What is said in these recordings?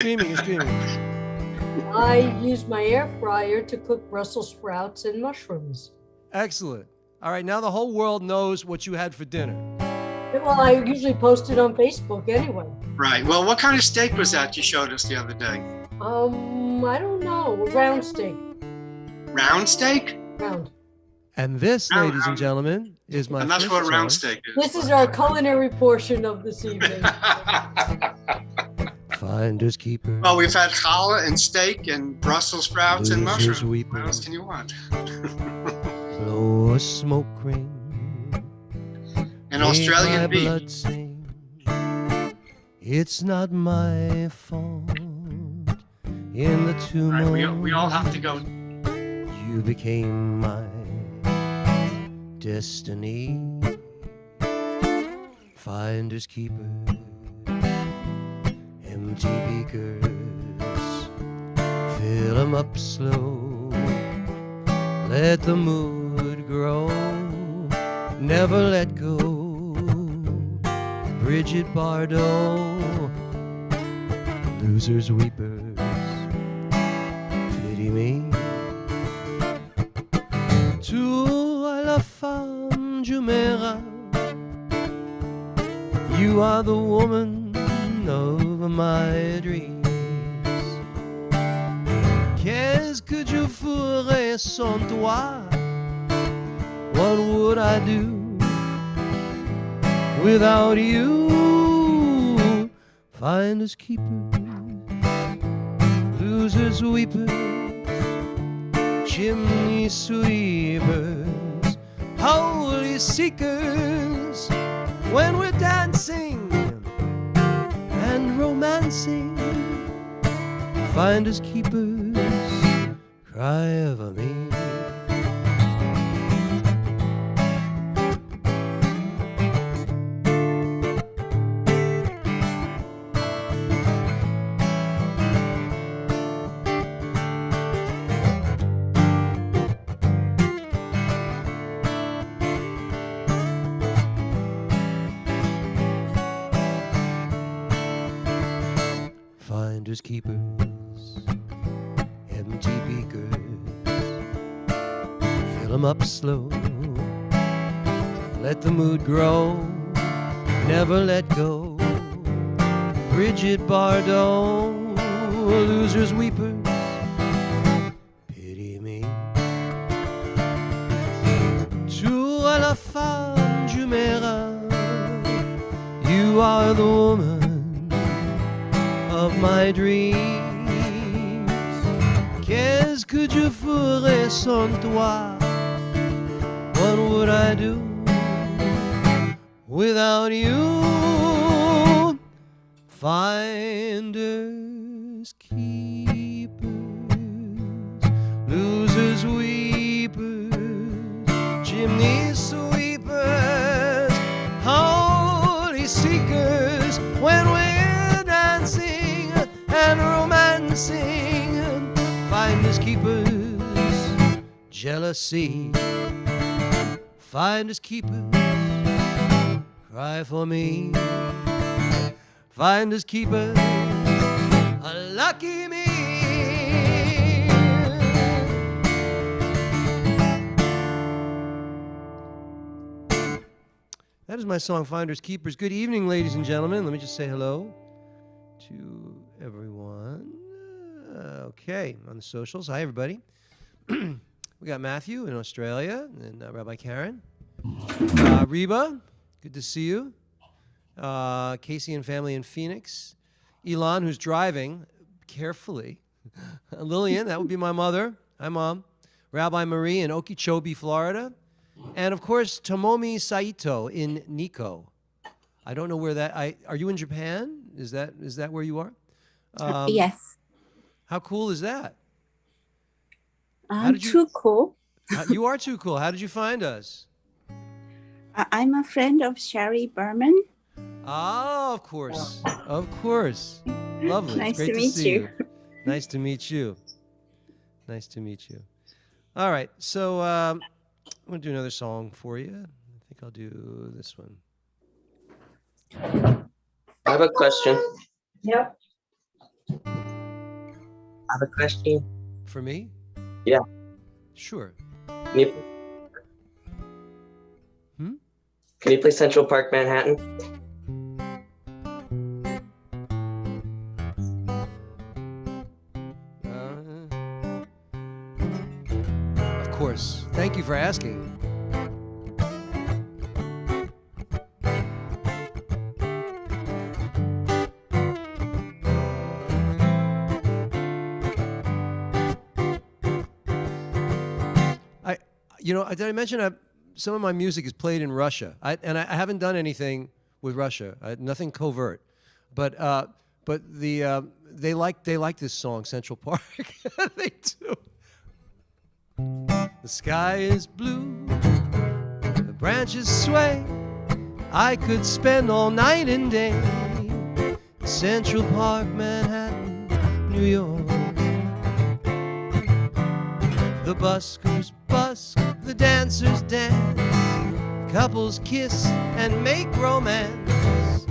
You're streaming. I use my air fryer to cook Brussels sprouts and mushrooms. Excellent. All right, now the whole world knows what you had for dinner. Well, I usually post it on Facebook anyway. Right. Well, what kind of steak was that you showed us the other day? I don't know. Round steak. Round steak? Round. And this, ladies and gentlemen, is my And that's first what round song. steak is. This is our culinary portion of this evening. Finders keeper. Well, we've had challah and steak and Brussels sprouts and Losers mushrooms. weeping. What else can you want? Blow a smoke ring. An Australian Make my beef. blood sing. It's not my fault. In the tumult, Right, we all have to go. you became my destiny. Finders keepers, empty beakers, fill 'em up slow. Let the mood grow, never let go. Bridget Bardot, losers weepers, pity me. Tu à la femme Jumeirah, you are the woman of my dreams. Qu'est-ce que je ferais sans toi? What would I do without you? Finders keepers, losers weepers, chimney sweepers, holy seekers. When we're dancing and romancing, finders keepers, cry over me. Finders keepers, empty beakers, fill 'em up slow. Let the mood grow, never let go. Bridget Bardot, losers weepers, pity me. Tu à la femme Jumeirah, you are the woman of my dreams. Qu'est-ce que je ferais sans toi? What would I do without you? Finders keepers, losers weepers, chimney sweepers, holy seekers. When we're dancing and romancing, finders keepers, jealousy. Finders keepers, cry for me. Finders keepers, a lucky me. That is my song, Finders Keepers. Good evening, ladies and gentlemen. Let me just say hello to everyone. Okay, on the socials. Hi, everybody. We got Matthew in Australia and Rabbi Karen. Reba, good to see you. Casey and family in Phoenix. Elon, who's driving carefully. Lillian, that would be my mother. Hi, Mom. Rabbi Marie in Okeechobee, Florida. And, of course, Tomomi Saito in Nikko. I don't know where that... Are you in Japan? Is that where you are? Yes. How cool is that? Too cool. You are too cool. How did you find us? I'm a friend of Sherry Berman. Oh, of course. Of course. Lovely. Nice Great to meet see you. Nice to meet you. Nice to meet you. All right. So I'm going to do another song for you. I think I'll do this one. I have a question. Yep. I have a question. For me? Yeah. Sure. Can you, can you play Central Park, Manhattan? Of course. Thank you for asking. Did I mention some of my music is played in Russia? I haven't done anything with Russia, nothing covert, but they like this song, Central Park. They do. The sky is blue, the branches sway. I could spend all night and day in Central Park, Manhattan, New York. The buskers busk, the dancers dance, couples kiss and make romance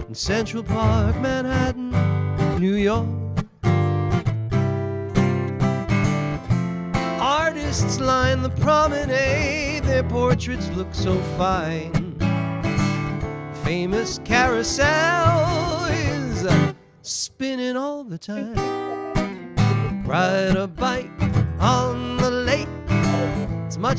in Central Park, Manhattan, New York. Artists line the promenade, their portraits look so fine. Famous carousel is spinning all the time. Ride a bike on the lake. It's not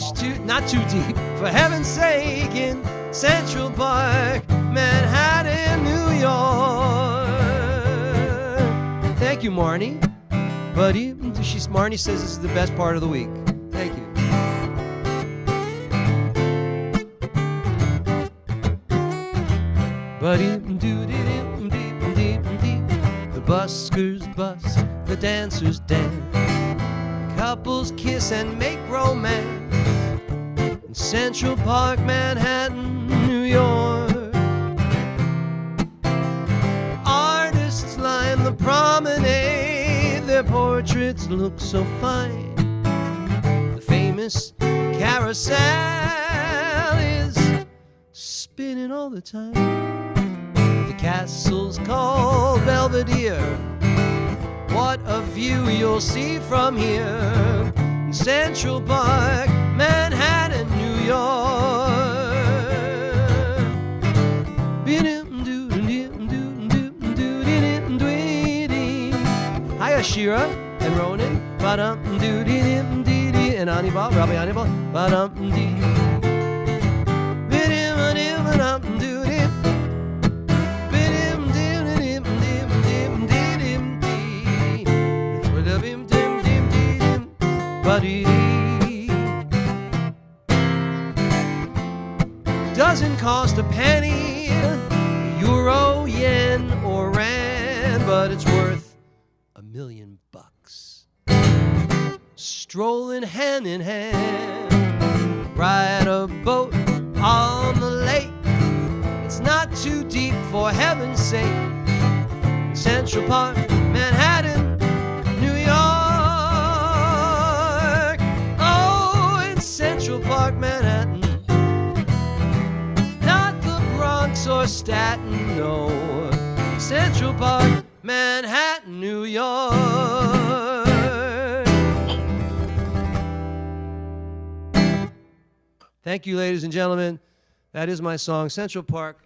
too deep, for heaven's sake, in Central Park, Manhattan, New York. Thank you, Marnie. Buddy, Marnie says this is the best part of the week. Thank you. Buddy, the buskers bus, the dancers dance, couples kiss and make romance in Central Park, Manhattan, New York. Artists line the promenade, their portraits look so fine. The famous carousel is spinning all the time. The castle's called Belvedere. What a view you'll see from here in Central Park, Manhattan, New York. Hi, Ashira and Ronan. And Anibal, Rabbi Anibal. Doesn't cost a penny, euro, yen, or rand, but it's worth $1 million. Strolling hand in hand, ride a boat on the lake. It's not too deep, for heaven's sake. Central Park, Manhattan, New York. Oh, it's Central Park, Manhattan. Not the Bronx or Staten, no. Central Park, Manhattan, New York. Thank you, ladies and gentlemen. That is my song, Central Park.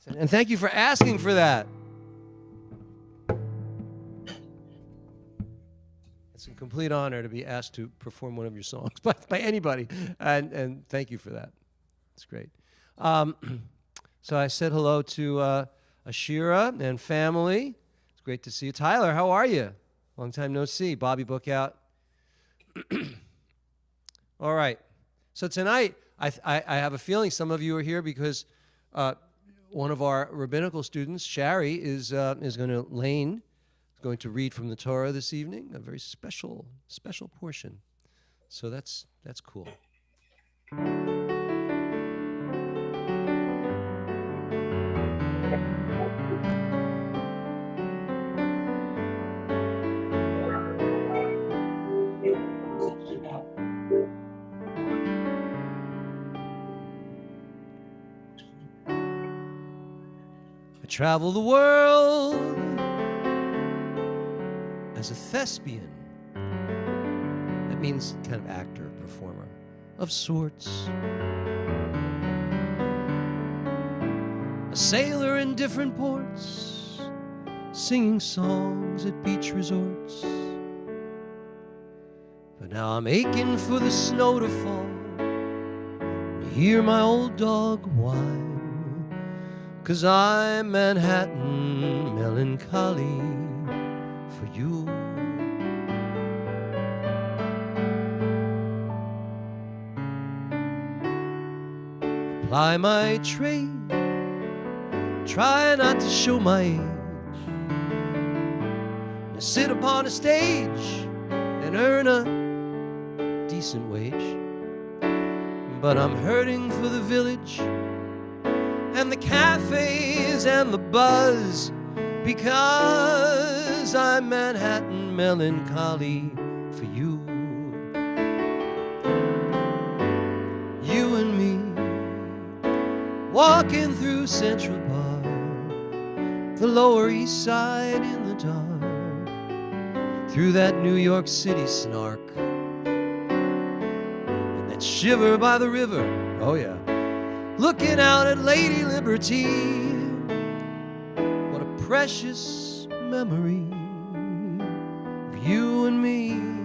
And thank you for asking for that. It's a complete honor to be asked to perform one of your songs by anybody. And thank you for that. It's great. So I said hello to Ashira and family. It's great to see you. Tyler, how are you? Long time no see. Bobby book out. All right. So tonight, I have a feeling some of you are here because one of our rabbinical students, Shari, is going to read from the Torah this evening, a very special portion. So that's cool. travel the world as a thespian. That means kind of actor, performer of sorts. A sailor in different ports, singing songs at beach resorts. But now I'm aching for the snow to fall, to hear my old dog whine, 'cause I'm Manhattan melancholy for you. Ply my trade, try not to show my age, to sit upon a stage and earn a decent wage. But I'm hurting for the village and the cafes and the buzz, because I'm Manhattan melancholy for you. You and me, walking through Central Park, the Lower East Side in the dark, through that New York City snark, and that shiver by the river, oh yeah, looking out at Lady Liberty. What a precious memory of you and me.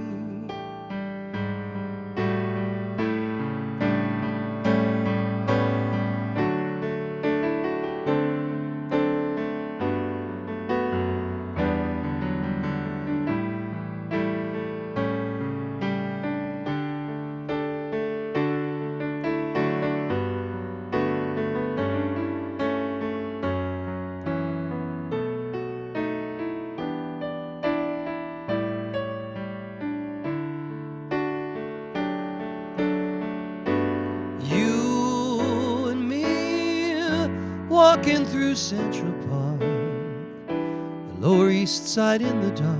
Walking through Central Park, the Lower East Side in the dark,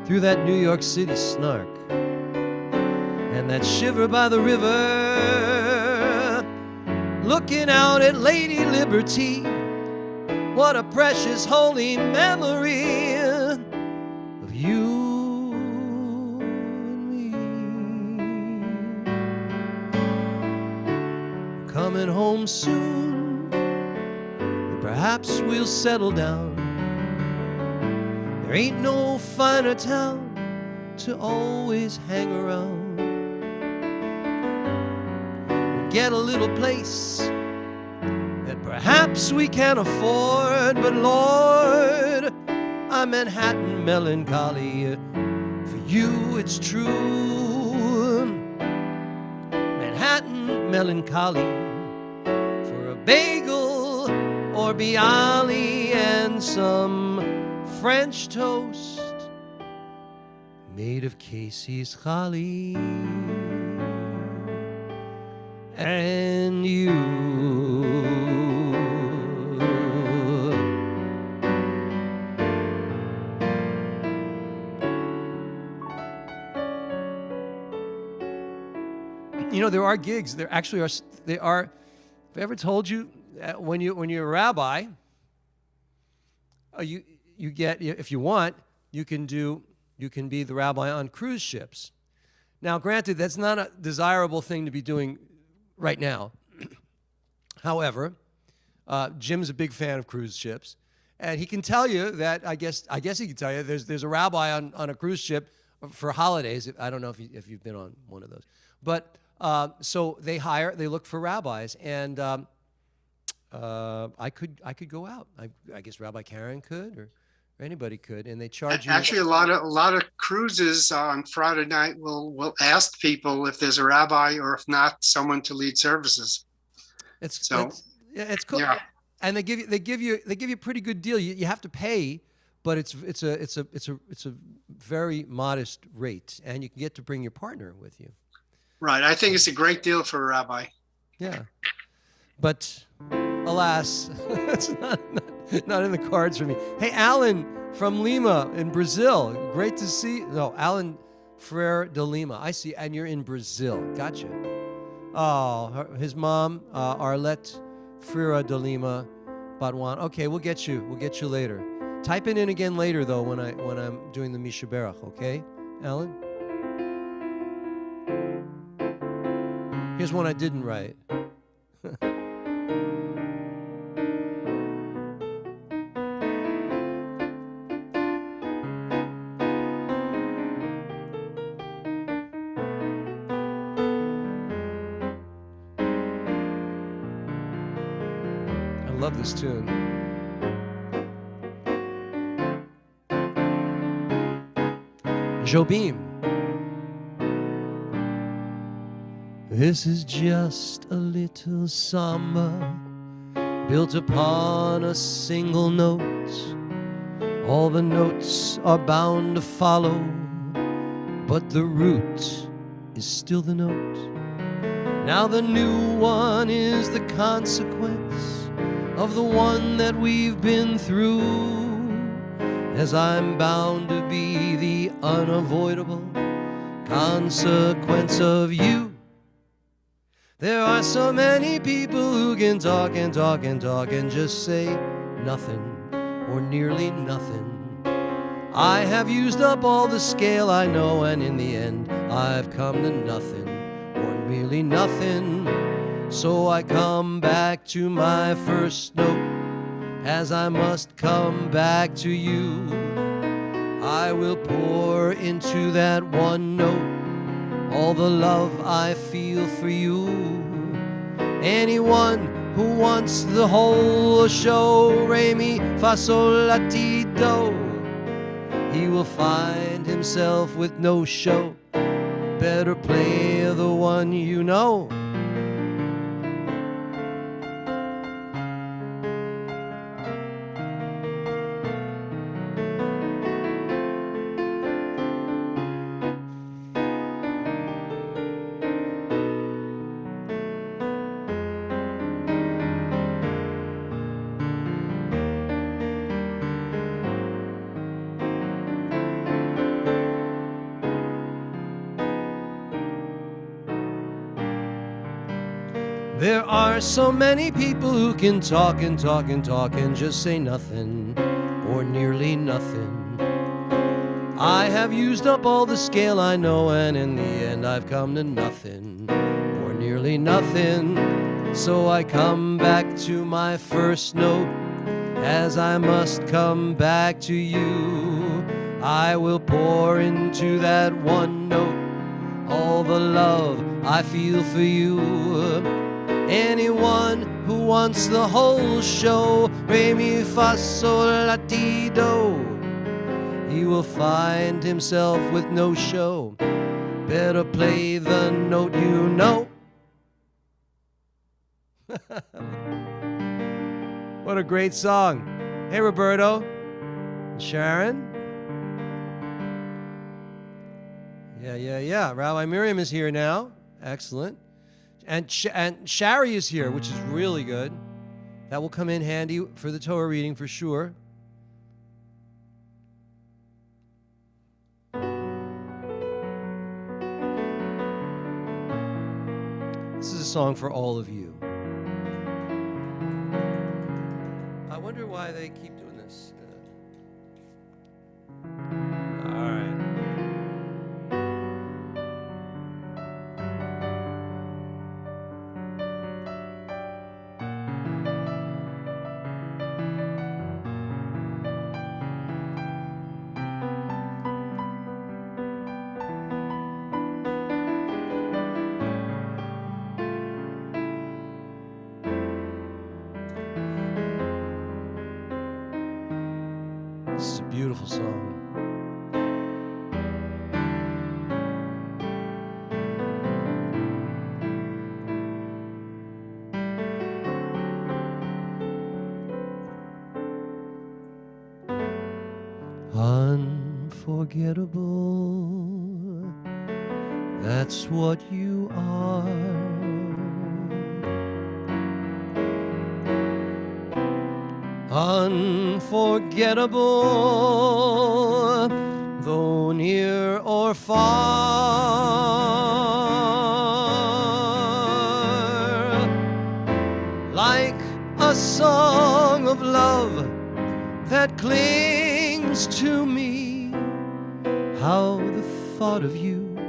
through that New York City snark, and that shiver by the river, looking out at Lady Liberty. What a precious holy memory of you and me. Coming home soon, perhaps we'll settle down. There ain't no finer town to always hang around. We'll get a little place that perhaps we can't afford, but Lord, I'm Manhattan melancholy for you, it's true. Manhattan melancholy for a bagel or bialy and some French toast made of Casey's holly. And you, you know, there are gigs. There actually are. They are. Have I ever told you? When you're a rabbi, you get, if you want, you can be the rabbi on cruise ships. Now, granted, that's not a desirable thing to be doing right now. However, Jim's a big fan of cruise ships, and he can tell you that I guess he can tell you there's a rabbi on a cruise ship for holidays. I don't know if you've been on one of those, but so they look for rabbis, and I could go out. I guess Rabbi Karen could, or anybody could, and they charge you. Actually, a lot of cruises on Friday night will ask people if there's a rabbi, or if not, someone to lead services. It's cool. Yeah. And they give you a pretty good deal. You have to pay, but it's a very modest rate, and you can get to bring your partner with you. Right. I think it's a great deal for a rabbi. Yeah. But alas, it's not in the cards for me. Hey, Alan from Lima in Brazil. Great to see. No, Alan Freire de Lima. I see. And you're in Brazil. Gotcha. Oh, his mom, Arlette Freire de Lima, Batwan. Okay, we'll get you later. Type it in again later though when I'm doing the Mishaberach, okay, Alan? Here's one I didn't write. I love this tune. Jobim. This is just a little samba built upon a single note. All the notes are bound to follow, but the root is still the note. Now the new one is the consequence of the one that we've been through, as I'm bound to be the unavoidable consequence of you. There are so many people who can talk and talk and talk and just say nothing or nearly nothing. I have used up all the scale I know, and in the end I've come to nothing or merely nothing. So I come back to my first note, as I must come back to you. I will pour into that one note all the love I feel for you. Anyone who wants the whole show, re mi fa sol la ti do, he will find himself with no show. Better play the one you know. There are so many people who can talk and talk and talk and just say nothing or nearly nothing. I have used up all the scale I know, and in the end I've come to nothing or nearly nothing. So I come back to my first note, as I must come back to you. I will pour into that one note all the love I feel for you. Anyone who wants the whole show, re mi fa sol la ti do, he will find himself with no show. Better play the note you know. What a great song. Hey, Roberto. Sharon. Yeah. Rabbi Miriam is here now. Excellent. And Shari is here, which is really good. That will come in handy for the Torah reading for sure. This is a song for all of you. I wonder why they keep doing this. All right. This is a beautiful song. Unforgettable, that's what you are. Unforgettable, though near or far, like a song that clings to me. How the thought of you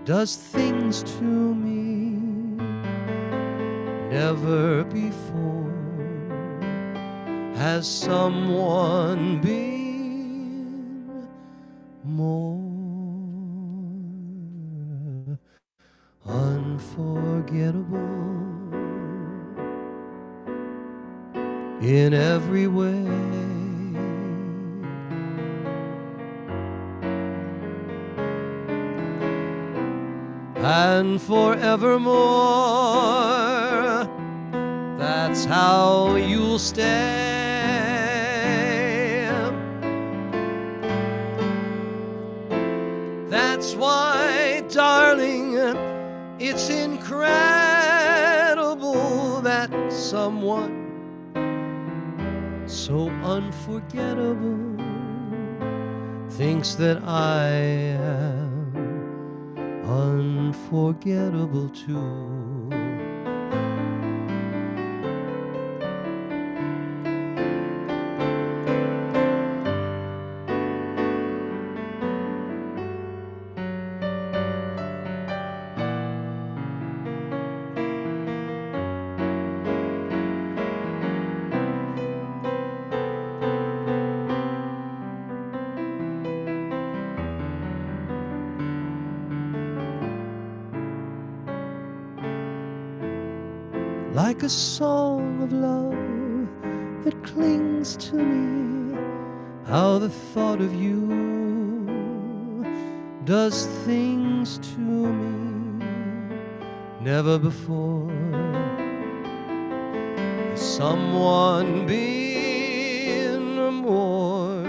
does things to me. Never before has someone been more unforgettable in every way. And forevermore, that's how you'll stay. That's why, darling, it's incredible that someone so unforgettable thinks that I am unforgettable too. Like a song of love that clings to me, how the thought of you does things to me. Never before has someone been more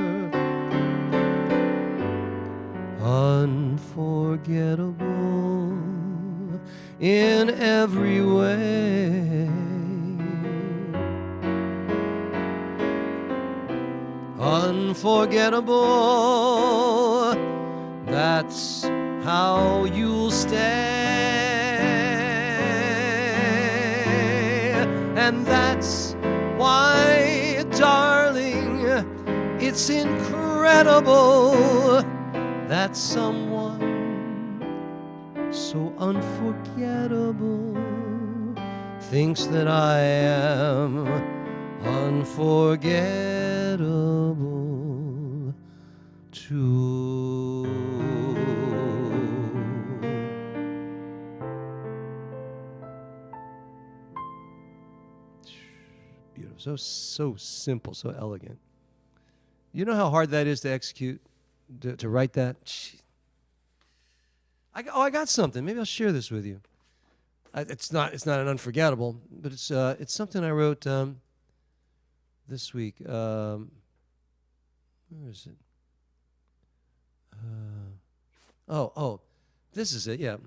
unforgettable in every way. Unforgettable, that's how you'll stay. And that's why, darling, it's incredible that someone so unforgettable thinks that I am unforgettable too. Beautiful. So simple, so elegant. You know how hard that is to execute, to write that? I got something. Maybe I'll share this with you. It's not an unforgettable, but it's something I wrote this week. Where is it? This is it. Yeah.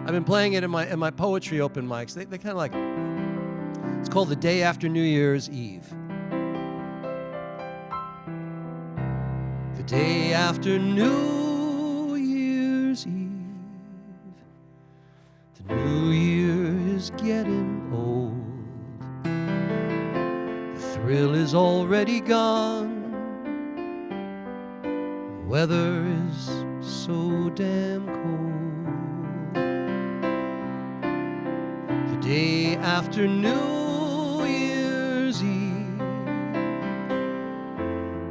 I've been playing it in my poetry open mics. They kind of like. It's called The Day After New Year's Eve. The day after New Year's Eve, the new year is getting old. The thrill is already gone. The weather is so damn cold. The day after New Year's Eve,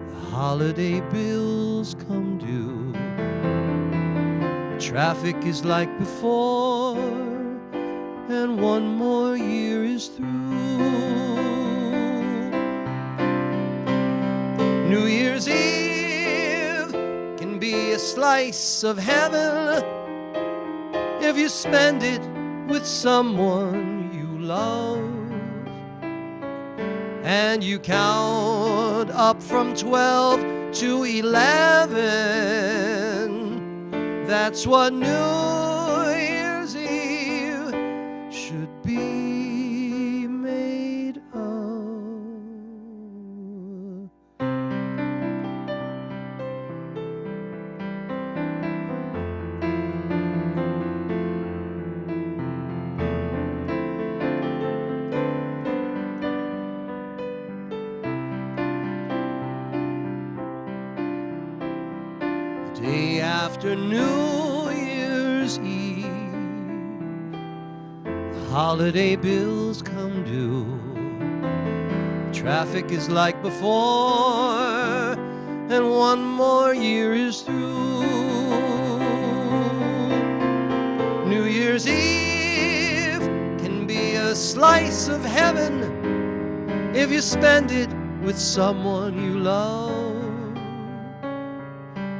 the holiday bills come due. The traffic is like before, and one more year is through. New Year's Eve can be a slice of heaven if you spend it with someone you love, and you count up from 12 to 11. That's what New Year's Eve should be made of. after New Year's Eve, the holiday bills come due. Traffic is like before, and one more year is through. New Year's Eve can be a slice of heaven if you spend it with someone you love.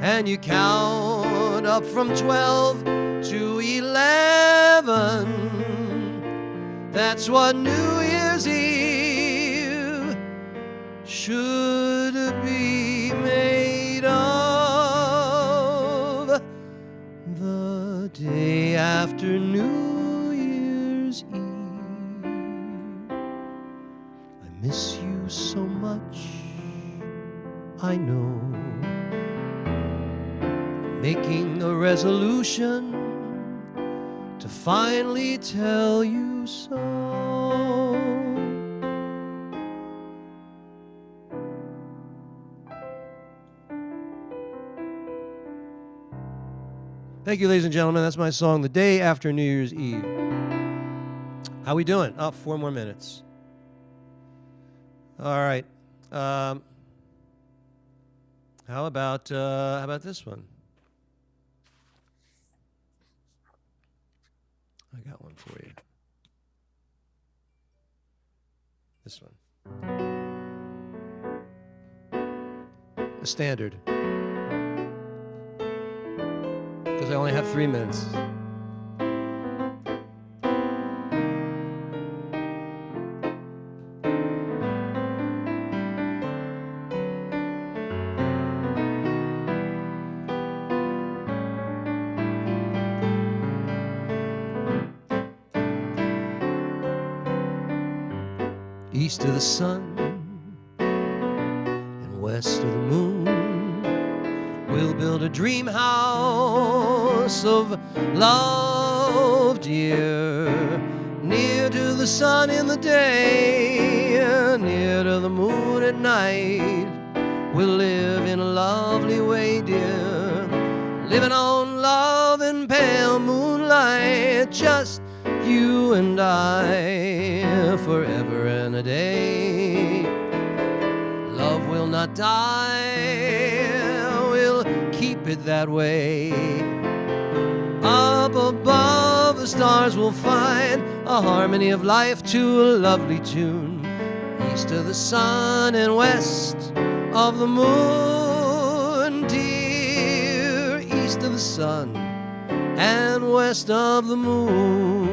And you count up from 12 to 11. That's what New Year's Eve should be made of. The day after New Year's Eve. I miss you so much, I know. Making a resolution to finally tell you so. Thank you, ladies and gentlemen. That's my song, The Day After New Year's Eve. How we doing? Oh, 4 more minutes. All right. How about this one? I got one for you. This one. A standard. Because I only have 3 minutes. East of the sun and west of the moon, we'll build a dream house of love, dear. Near to the sun in the day, near to the moon at night. We'll live in a lovely way, dear. Living on love and pale moonlight, just you and I, forever and a day. Love will not die, we'll keep it that way. Up above the stars we'll find a harmony of life to a lovely tune. East of the sun and west of the moon, dear. East of the sun and west of the moon.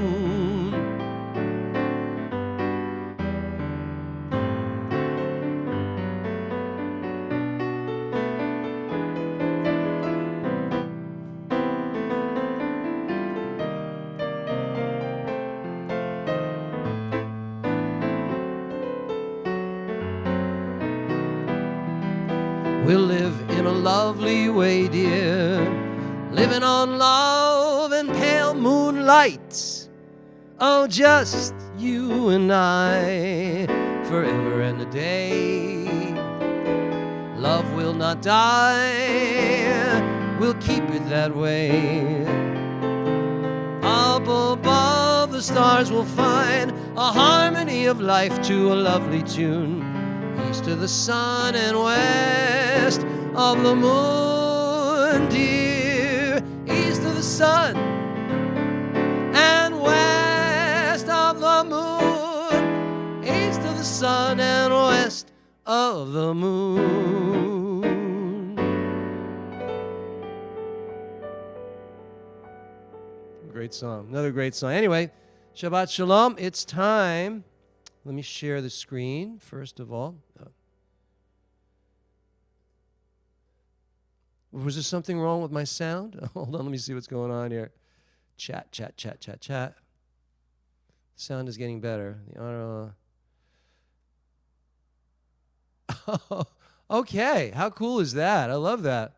We'll live in a lovely way, dear, living on love and pale moonlight. Oh, just you and I, forever and a day. Love will not die, we'll keep it that way. Up above the stars we'll find a harmony of life to a lovely tune. East of the sun and west of the moon, dear. East of the sun and west of the moon. East of the sun and west of the moon. Great song. Another great song. Anyway, Shabbat Shalom. It's time. Let me share the screen, first of all. Was there something wrong with my sound? Hold on, let me see what's going on here. Chat. Sound is getting better. Okay, how cool is that? I love that.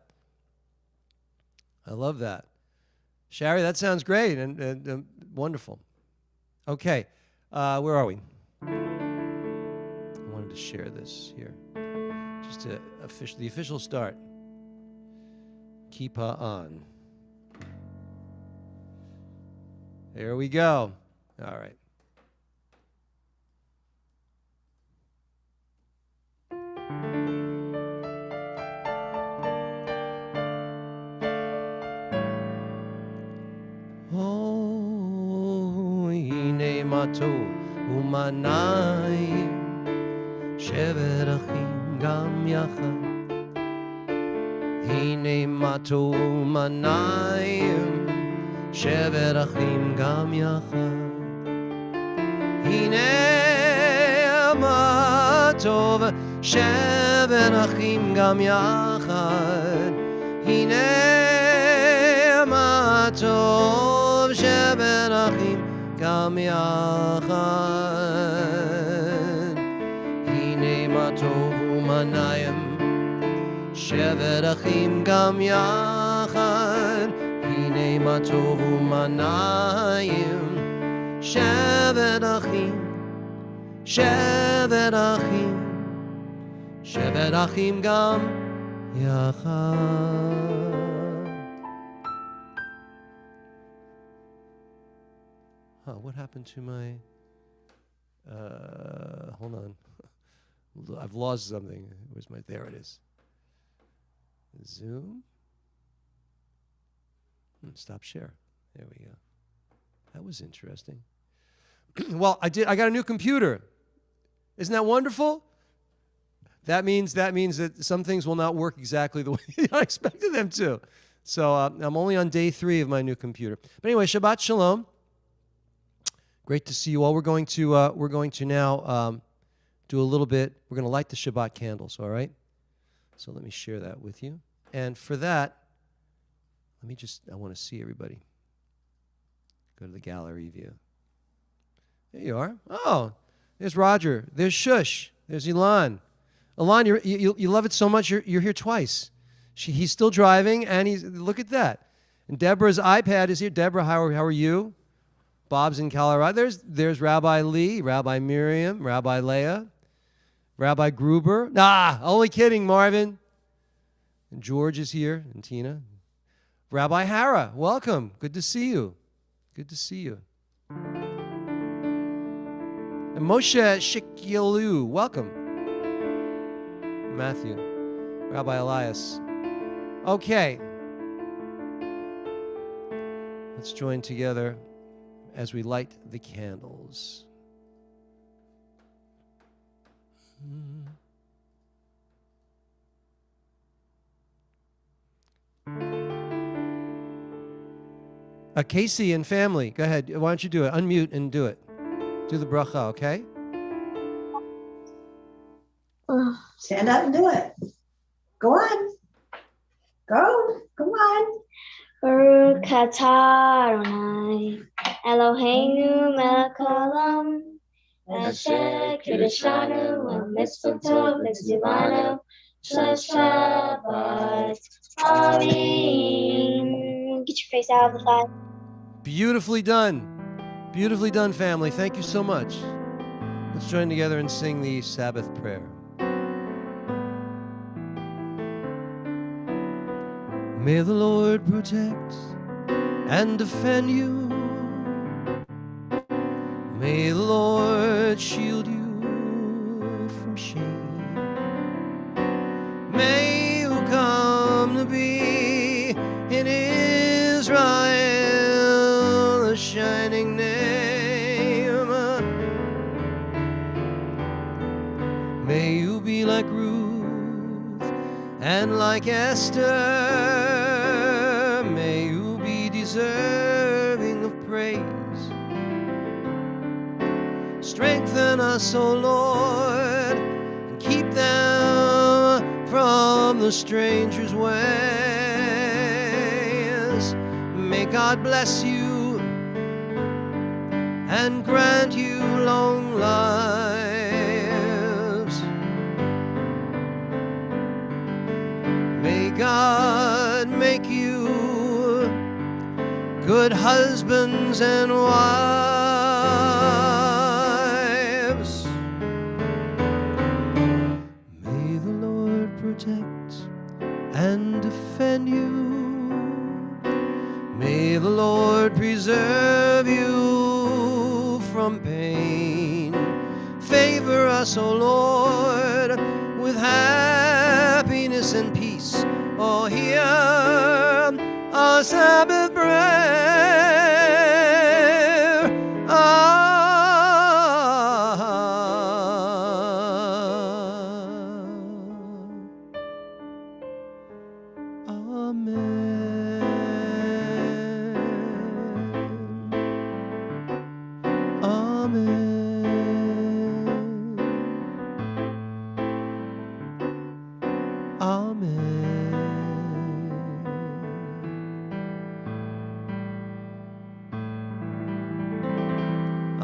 Shari, that sounds great and wonderful. Okay, where are we? I wanted to share this here. Just the official start. Keep on. There we go. All right. Oh, hine mato umanai shevet achim gam yachad. Hine mato umanai shevet achim gam yachad. Hine matov shevet achim gam yachad. Hine matov shevet achim gam yachad. Hine matov umanayim shevet achim gam yachad. Hine matov umanayim shevet achim, shevet achim, shevet achim gam yachad. What happened to my? Hold on, I've lost something. Where's my? There it is. Zoom. Stop share. There we go. That was interesting. Well, I got a new computer. Isn't that wonderful? That means that some things will not work exactly the way I expected them to. So I'm only on day 3 of my new computer. But anyway, Shabbat Shalom. Great to see you all. We're going to now do a little bit. We're going to light the Shabbat candles. All right. So let me share that with you. And for that, I want to see everybody. Go to the gallery view. There you are. Oh, there's Roger. There's Shush. There's Ilan. Ilan, you love it so much, you're here twice. He's still driving, and look at that. And Deborah's iPad is here. Deborah, how are you? Bob's in Colorado. There's Rabbi Lee, Rabbi Miriam, Rabbi Leah, Rabbi Gruber. Nah, only kidding, Marvin. And George is here, and Tina. Rabbi Hara, welcome. Good to see you. Good to see you. And Moshe Shikyalu, welcome. Matthew. Rabbi Elias. Okay. Let's join together as we light the candles. Casey and family, go ahead. Why don't you do it? Unmute and do it. Do the bracha, okay? Stand up and do it. Go on. Go. Come on. Baruch atah Adonai Eloheinu melech haolam asher kiddushanu u'mitzvotav l'tzivanu Shabbat. Amen. Get your face out of the fire. Beautifully done. Beautifully done, family. Thank you so much. Let's join together and sing the Sabbath prayer. May the Lord protect and defend you. May the Lord shield you from shame. May you come to be in Israel a shining name. May you be like Ruth and like Esther. May you be deserving of praise. Strengthen us, O Lord, and keep them from the stranger's ways. May God bless you and grant you long lives. May God make you good husbands and wives. May the Lord protect and defend you. May the Lord preserve preserve you from pain. Favor us, O Lord, with happiness and peace. Oh, hear our Sabbath prayer.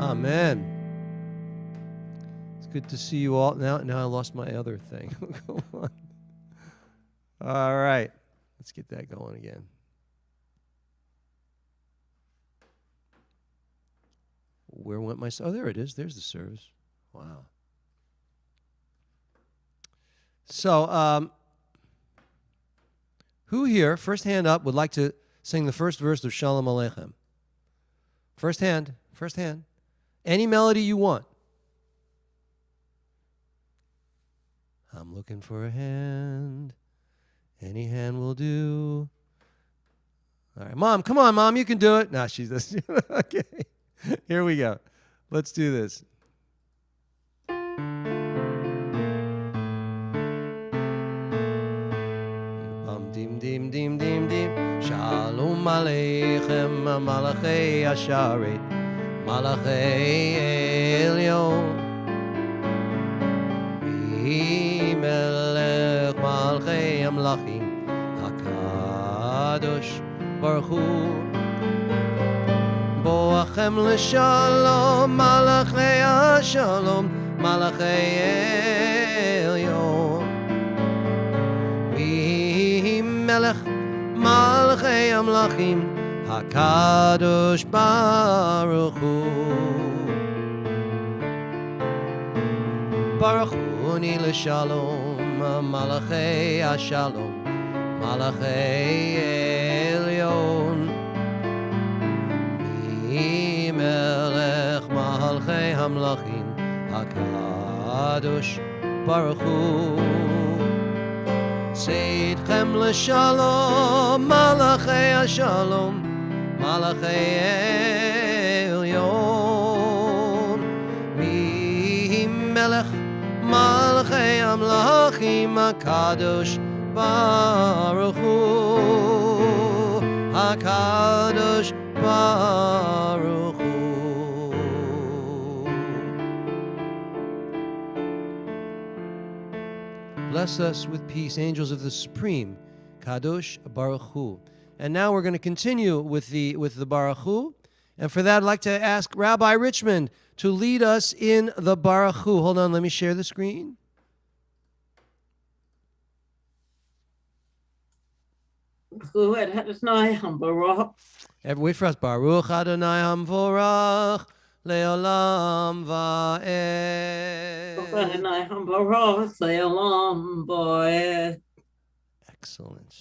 Amen. It's good to see you all. Now I lost my other thing. Go on. All right. Let's get that going again. Where went my... Oh, there it is. There's the service. Wow. So, who here, first hand up, would like to sing the first verse of Shalom Aleichem? First hand. First hand. Any melody you want. I'm looking for a hand. Any hand will do. All right, Mom, come on, Mom, you can do it. No, she's this. Okay, here we go. Let's do this. Dim, dim, dim, dim, dim. Shalom Aleichem, Malachei Asharet. Malachei Elyon, Melech Malchei Amlachim, Hakadosh Baruch Hu, Boachem L'Shalom, Malachei Ashalom, Malachei Elyon, Melech Malchei Amlachim, Hakadosh Baruch Hu, Baruch Hu Ni L'Shalom, Malachei Ashalom, Malachei Elyon, Mi Melech Malchei Hamlachim, Hakadosh Baruch Hu, Seidchem L'Shalom, Malachei Ashalom, Malachei Elyon, Mi Melech Malachei Amlachim, HaKadosh Baruch Hu, HaKadosh Baruch Hu. Bless us with peace, angels of the Supreme, Kadosh Baruch Hu. And now we're going to continue with the Baruch Hu. And for that, I'd like to ask Rabbi Richmond to lead us in the Baruch Hu. Hold on, let me share the screen. Wait for us. Baruch Adonai Hamvorach Leolam Va'ed. Excellent.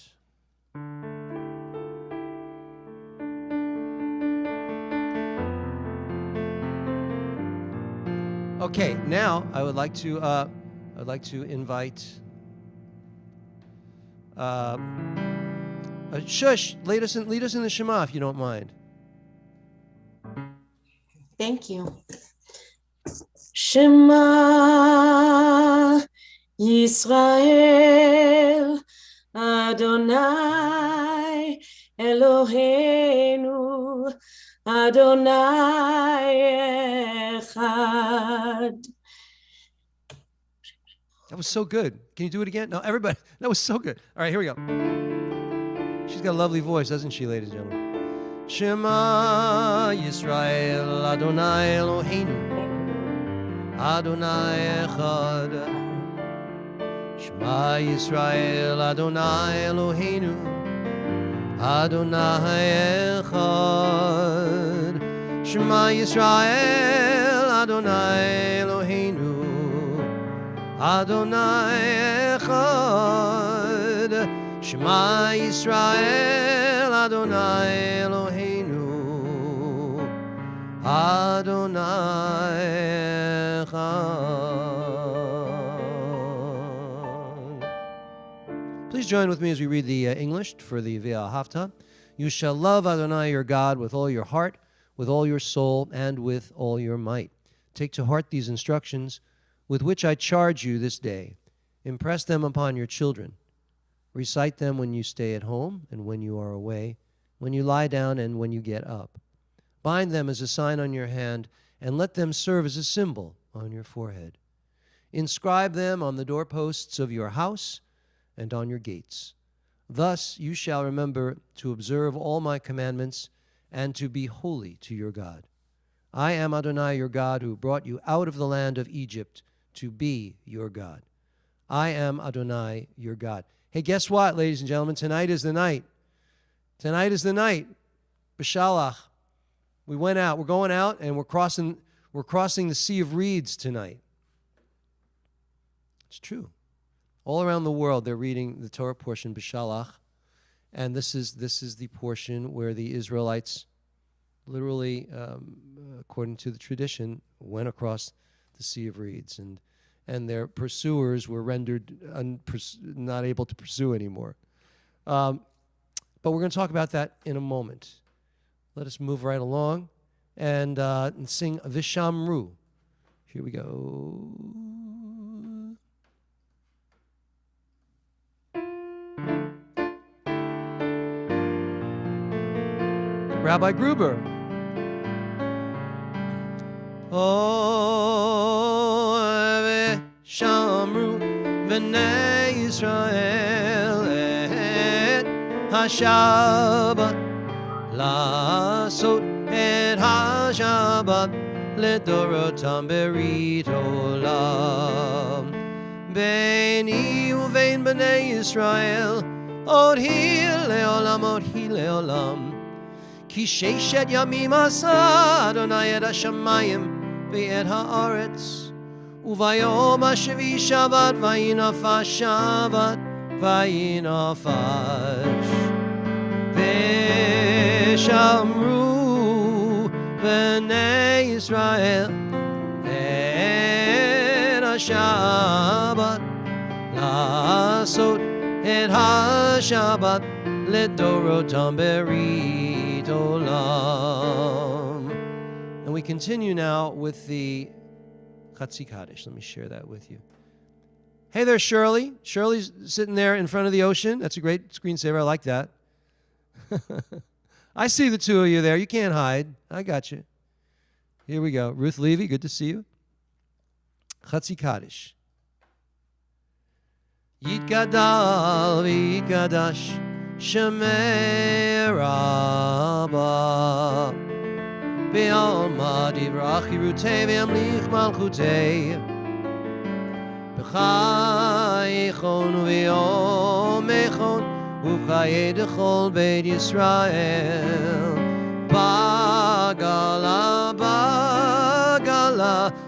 Okay, now I would like to invite Shush. Lead us in the Shema if you don't mind. Thank you. Shema Yisrael Adonai Eloheinu Adonai Echad. That was so good. Can you do it again? No, everybody. That was so good. All right, here we go. She's got a lovely voice, doesn't she, ladies and gentlemen? Shema Yisrael Adonai Eloheinu Adonai Echad. Shema Yisrael Adonai Eloheinu Adonai Echad. Shema Yisrael Adonai Eloheinu Adonai Echad. Shema Yisrael Adonai Eloheinu Adonai Echad. Please join with me as we read the English for the V'ahavta. You shall love Adonai your God with all your heart, with all your soul, and with all your might. Take to heart these instructions with which I charge you this day. Impress them upon your children. Recite them when you stay at home and when you are away, when you lie down and when you get up. Bind them as a sign on your hand, and let them serve as a symbol on your forehead. Inscribe them on the doorposts of your house and on your gates. Thus you shall remember to observe all my commandments and to be holy to your God. I am Adonai your God, who brought you out of the land of Egypt to be your God. I am Adonai your God. Hey, guess what, ladies and gentlemen? Tonight is the night. Tonight is the night. B'shalach. We went out. We're going out, and we're crossing the Sea of Reeds tonight. It's true. All around the world, they're reading the Torah portion, B'shalach, and this is the portion where the Israelites, literally, according to the tradition, went across the Sea of Reeds, and their pursuers were rendered not able to pursue anymore. But we're going to talk about that in a moment. Let us move right along and sing Vishamru. Here we go. Rabbi Gruber. Oh, Vishamru B'nai Yisrael et HaShabbat Lasot et HaShabbat Ledorotam Berit Olam Beini uvein B'nai Yisrael Od Hi Leolam Ki Sheshet Yamim Asa Adonai et HaShamayim Ve'et HaAretz Uvayom HaShevi Shabbat Vayinafash Shabbat Vayinafash Veshamru B'nai Yisrael Et HaShabbat Lasot Et HaShabbat Ledorotam Berit Olam. And we continue now with the Chatzi Kaddish. Let me share that with you. Hey there, Shirley. Shirley's sitting there in front of the ocean. That's a great screensaver. I like that. I see the two of you there. You can't hide. I got you. Here we go. Ruth Levy, good to see you. Chatzi Kaddish. Yitgadal v'yitgadash Shemei Rabbah Be'alma divrach yirutei ve'amlich malchutei B'chayechon u'v'yomechon Uv'chayei dechol Beit Yisrael Bagala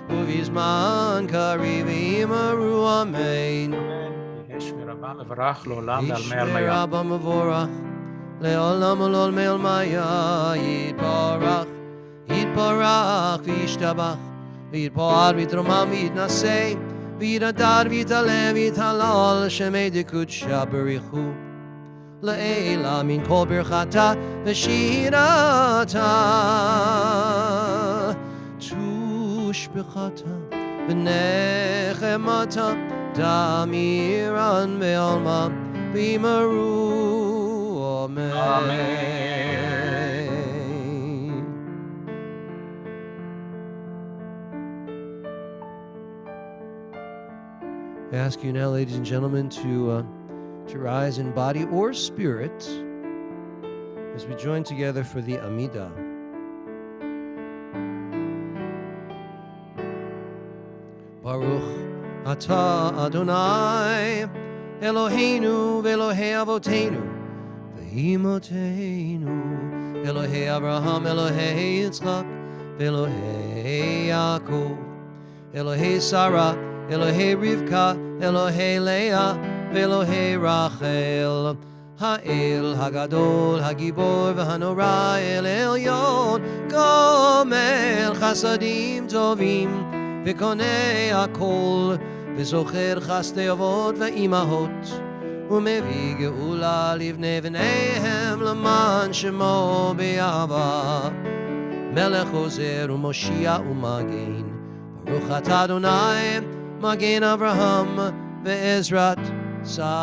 Uv'yizman kariv v'imaru amen Yishmerabba mevorach Le'olam olol me'ol maya Yitparach v'yishtabach V'yitpo'ad v'yitromam v'yitnasei V'yitadar v'yitaleh v'yitalal Shemei dekudsha berichu Le'ela min kol birchata v'shirata Tushbechata v'nechemata Damiran ve'alma v'imaru Amen. I ask you now, ladies and gentlemen, to rise in body or spirit as we join together for the Amidah. Baruch Atah Adonai Eloheinu ve'Elohei Avotenu ve'Imotenu Elohei Abraham Elohei Yitzchak ve'Elohei Yaakov Elohei Sarah Elohei Rivka Elohei Leah ve'Elohei Rachel Ha'el Hagadol Hagibor v'Hanora El Elyon Gomer חסדים טובים וקונה הכל וזוכר חסדי אבות ואימהות ומביא גאולה לבני בניהם למען שמו באהבה מלך עוזר ומושיע ומגן ברוך אתה אדוני מגן אברהם ועזרת שרה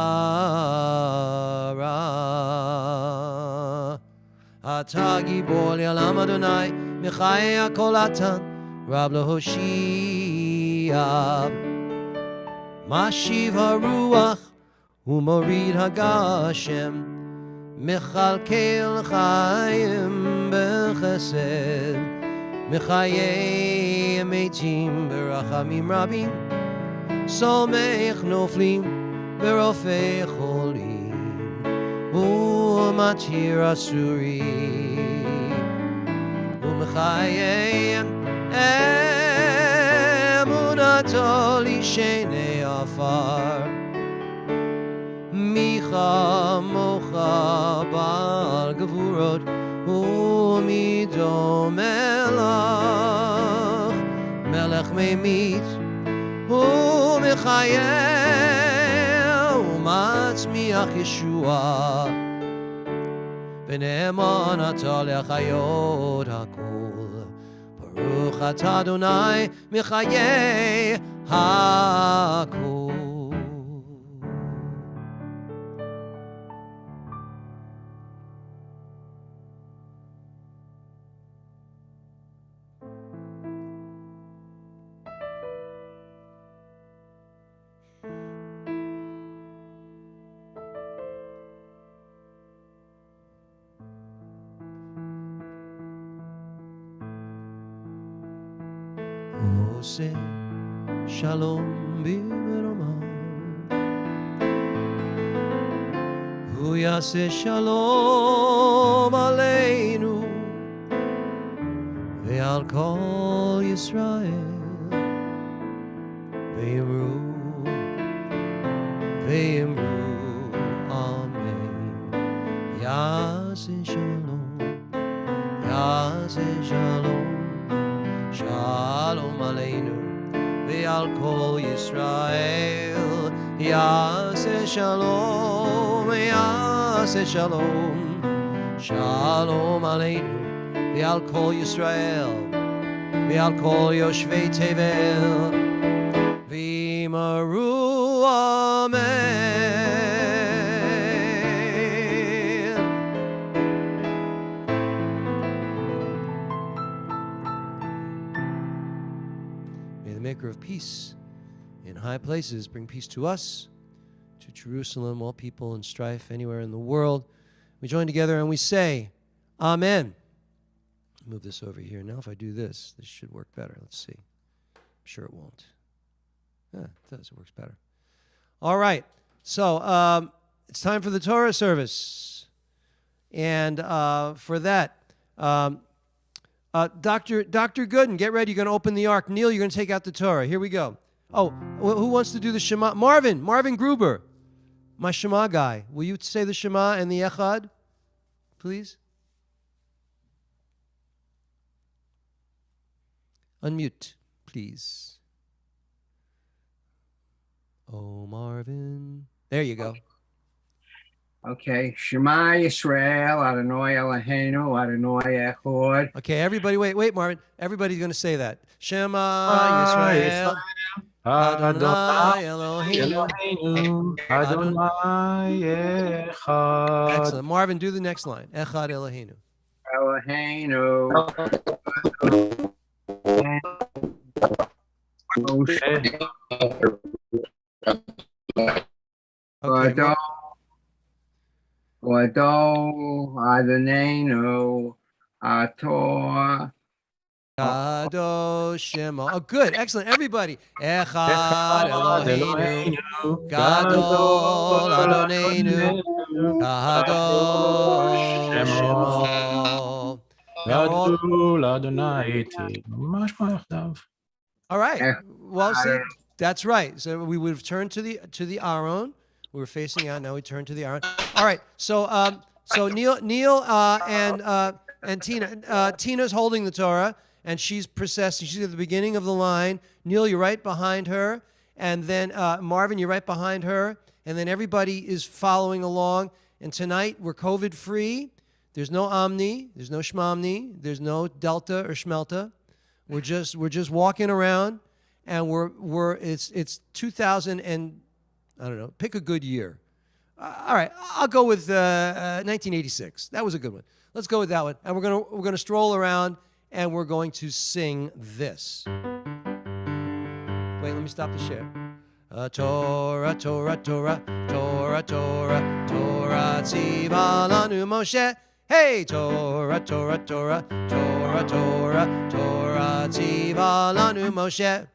אתה גיבור לעולם אדוני מחיי הכל אתה רב להושיע משיב הרוח ומוריד הגשם מכלכל חיים בחסד מחיי מתים ברחמים רבים סומך נופלים ורופא חולים ומתיר אסורים ומחיי אמונתו לשני עפר מי כמוך בעל גבורות ומי דומה לך מלך ממית ומחיה ומצמיח ישועה ונאמן אתה לחיות הכל ברוך אתה אדוני מחיי הכל. עושה שלום במרומיו הוא יעשה שלום עלינו ועל כל ישראל ויאמרו אמן יעשה שלום שלום עלינו ועל כל ישראל יעשה שלום שלום עלינו ועל כל ישראל ועל כל יושבי תבל ויאמרו אמן. Maker of peace in high places, bring peace to us, to Jerusalem, all people in strife anywhere in the world. We join together and we say, Amen. Move this over here. Now if I do this, this should work better. Let's see. I'm sure it won't. Yeah, it does. It works better. All right. So it's time for the Torah service. And for that, Dr. Gooden, get ready. You're going to open the ark. Neil, you're going to take out the Torah. Here we go. Oh, who wants to do the Shema? Marvin Gruber, my Shema guy. Will you say the Shema and the Echad, please? Unmute, please. Oh, Marvin. There you go. Okay, Shema Yisrael, Adonai Eloheinu, Adonai Echad. Okay, everybody, wait, Marvin. Everybody's going to say that. Shema Yisrael, Adonai Eloheinu, Adonai Echad. Excellent. Marvin, do the next line. Echad Eloheinu. Eloheinu. Okay. Gado Adonenu Ator Gado Shema. Oh, good. Excellent. Everybody. Echad Eloheinu. Gadol Adonenu. Gado Shema. Gadol Adonai iti. Mashma yachdav. All right. Well, see, that's right. So we would have turned to the Aron. We were facing out. Now we turn to the Aron. All right. So Neil and Tina. Tina's holding the Torah, and she's processing. She's at the beginning of the line. Neil, you're right behind her. And then Marvin, you're right behind her. And then everybody is following along. And tonight, we're COVID-free. There's no Omni. There's no Shmomni. There's no Delta or Schmelta. We're just walking around, and it's 2000 and, I don't know, pick a good year. All right, I'll go with 1986. That was a good one. Let's go with that one. And we're gonna stroll around, and we're going to sing this. Wait, let me stop the share. Torah, Torah, Torah, Torah, Torah, Torah, Tziva lanu Moshe. Hey, Torah, Torah, Torah, Torah, Torah, Torah, Tziva lanu Moshe.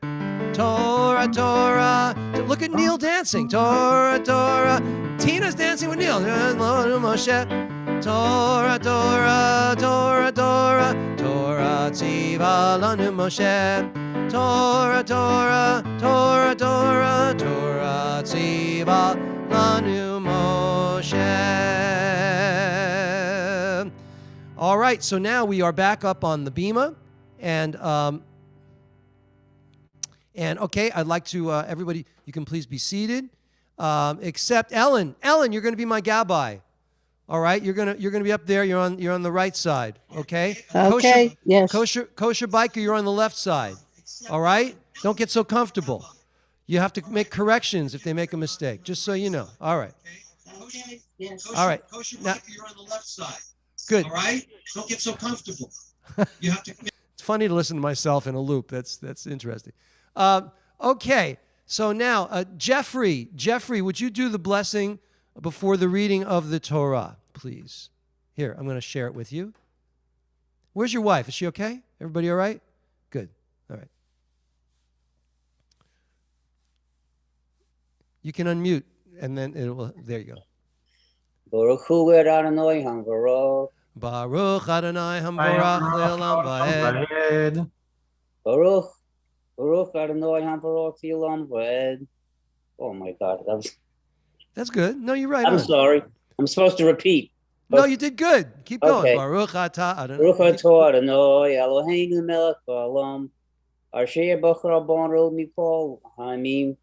Torah, Torah. Look at Neil dancing. Torah, Torah. Tina's dancing with Neil. Moshe. Torah, Torah, Torah, Torah, Torah, Tziva lanu Moshe. Torah, Torah, Torah, Torah, Torah, Tziva lanu Moshe. All right, so now we are back up on the bima, and okay, I'd like to everybody, you can please be seated, except Ellen. Ellen, you're going to be my gabbai. All right, you're gonna be up there. You're on the right side. Okay. Okay. Kosher, yes. Kosher biker, you're on the left side. All right. Don't get so comfortable. You have to make corrections if they make a mistake. Just so you know. All right. Okay. Yes. All right. Now, you're on the left side. good. All right. Don't get so comfortable. You have to. It's funny to listen to myself in a loop. That's interesting. Okay. So now, Jeffrey, would you do the blessing before the reading of the Torah, please? Here, I'm going to share it with you. Where's your wife? Is she okay? Everybody all right? Good. All right. You can unmute, and then it will. There you go. Baruch Hu Adonai Hamvarach. Baruch Adonai Hamvarach Le'olam Va'ed. Baruch Adonai Hamvarach Le'olam Va'ed. Oh my God, That's good. No, you're right. I'm sorry. I'm supposed to repeat. No, you did good. Keep going. Okay. Baruch atah Adonai. Baruch atah Adonai Eloheinu melech haolam. Asher bachar banu mikol hamim.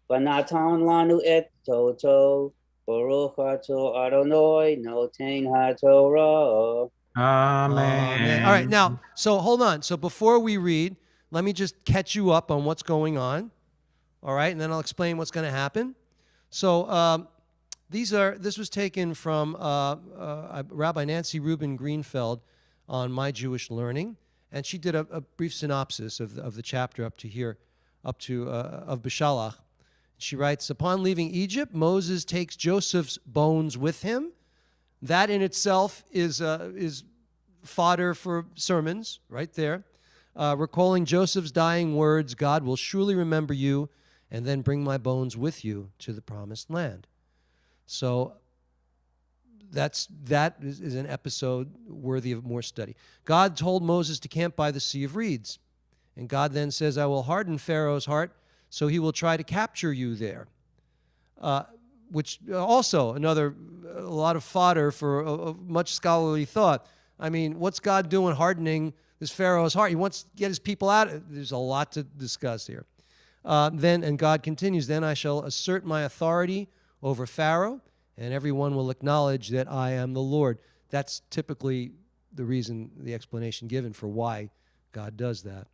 V'natan lanu et toto. Baruch atah Adonai noten haTorah. Amen. All right, now, so hold on. So before we read, let me just catch you up on what's going on. All right, and then I'll explain what's going to happen. So this was taken from Rabbi Nancy Rubin Greenfeld on My Jewish Learning, and she did a brief synopsis of the chapter up to of Bishalach. She writes, upon leaving Egypt, Moses takes Joseph's bones with him. That in itself is fodder for sermons, right there. Recalling Joseph's dying words, God will surely remember you and then bring my bones with you to the promised land. So that is an episode worthy of more study. God told Moses to camp by the Sea of Reeds. And God then says, I will harden Pharaoh's heart, so he will try to capture you there. Which also a lot of fodder for much scholarly thought. I mean, what's God doing hardening this Pharaoh's heart? He wants to get his people out. There's a lot to discuss here. And God continues, then I shall assert my authority over Pharaoh, and everyone will acknowledge that I am the Lord. That's typically the explanation given for why God does that.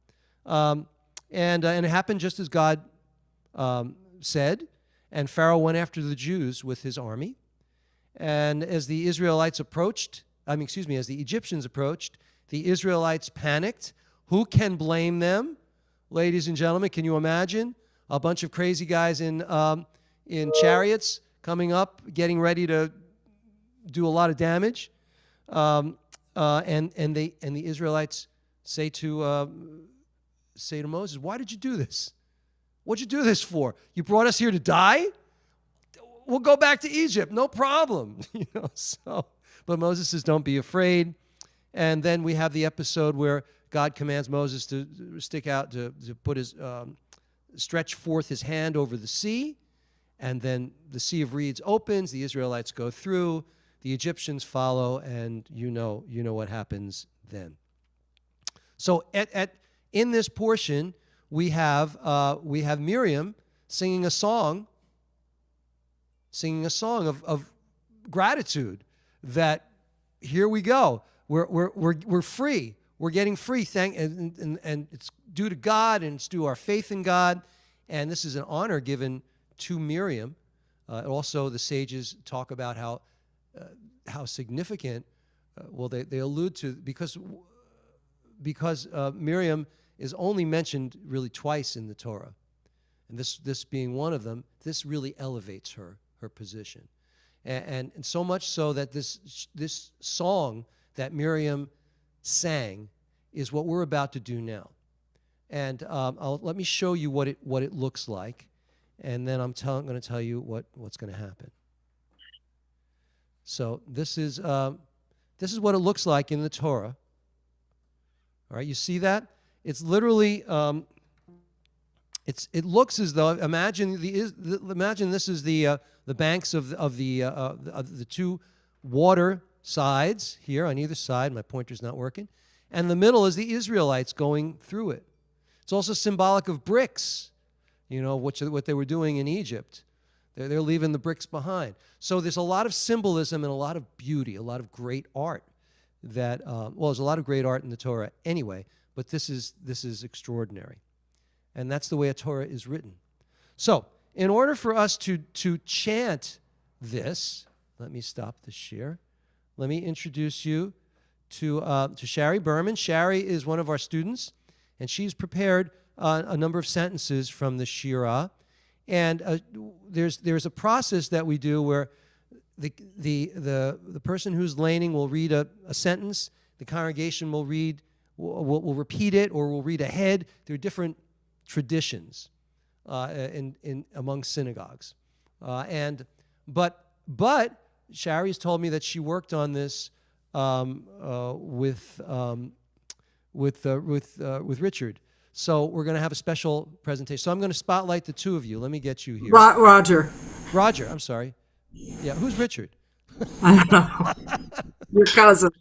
And it happened just as God said, and Pharaoh went after the Jews with his army. And as the Egyptians approached, the Israelites panicked. Who can blame them? Ladies and gentlemen, can you imagine a bunch of crazy guys in chariots coming up, getting ready to do a lot of damage? And the Israelites say to Moses, "Why did you do this? What'd you do this for? You brought us here to die? We'll go back to Egypt, no problem." But Moses says, "Don't be afraid." And then we have the episode where God commands Moses to stick out, to put stretch forth his hand over the sea, and then the Sea of Reeds opens. The Israelites go through, the Egyptians follow, and you know what happens then. So in this portion, we have Miriam singing a song of gratitude that here we go. We're free. We're getting free. And it's due to God, and it's due our faith in God. And this is an honor given to Miriam. Also, the sages talk about how significant. They allude to because Miriam is only mentioned really twice in the Torah, and this being one of them. This really elevates her position, and so much so that this song that Miriam sang is what we're about to do now. And let me show you what it looks like, and then I'm going to tell you what's going to happen. So this is what it looks like in the Torah. All right, you see that? It's literally it looks as though imagine this is the banks of the two water sides here on either side. My pointer's not working, and the middle is the Israelites going through it. It's also symbolic of bricks, what they were doing in Egypt. They're leaving the bricks behind. So there's a lot of symbolism and a lot of beauty, a lot of great art that, there's a lot of great art in the Torah anyway, but this is extraordinary. And that's the way a Torah is written. So in order for us to chant this, let me stop the share. Let me introduce you to Shari Berman. Shari is one of our students, and she's prepared a number of sentences from the Shirah. And there's a process that we do where the person who's laning will read a sentence. The congregation will will repeat it, or will read ahead. There are different traditions in among synagogues, but Shari's told me that she worked on this with Richard. So we're going to have a special presentation. So I'm going to spotlight the two of you. Let me get you here. Roger. Roger, I'm sorry. Yeah, who's Richard? I don't know. Your cousin.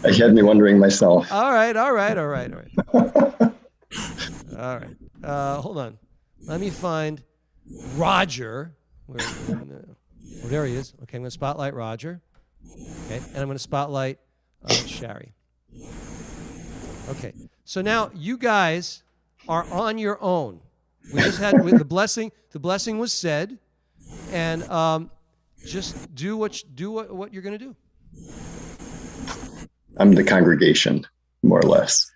I had me wondering myself. All right. All right. Hold on. Let me find Roger. There he is. Okay, I'm going to spotlight Roger. Okay, and I'm going to spotlight Shari. Okay, so now you guys are on your own. We just had with the blessing. The blessing was said, and just do what you're going to do. I'm the congregation, more or less.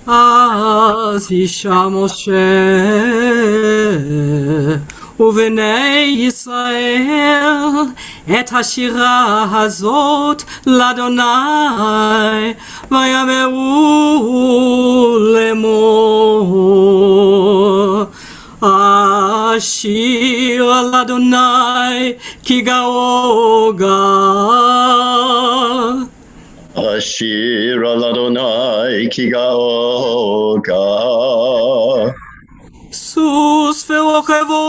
אז אישה משה ובני ישראל את השירה הזאת לאדוני ויאמרו לאמור אשיר לאדוני כי גאו גא Ashir al-Adonai ki ga'oga. סוס ורוכבו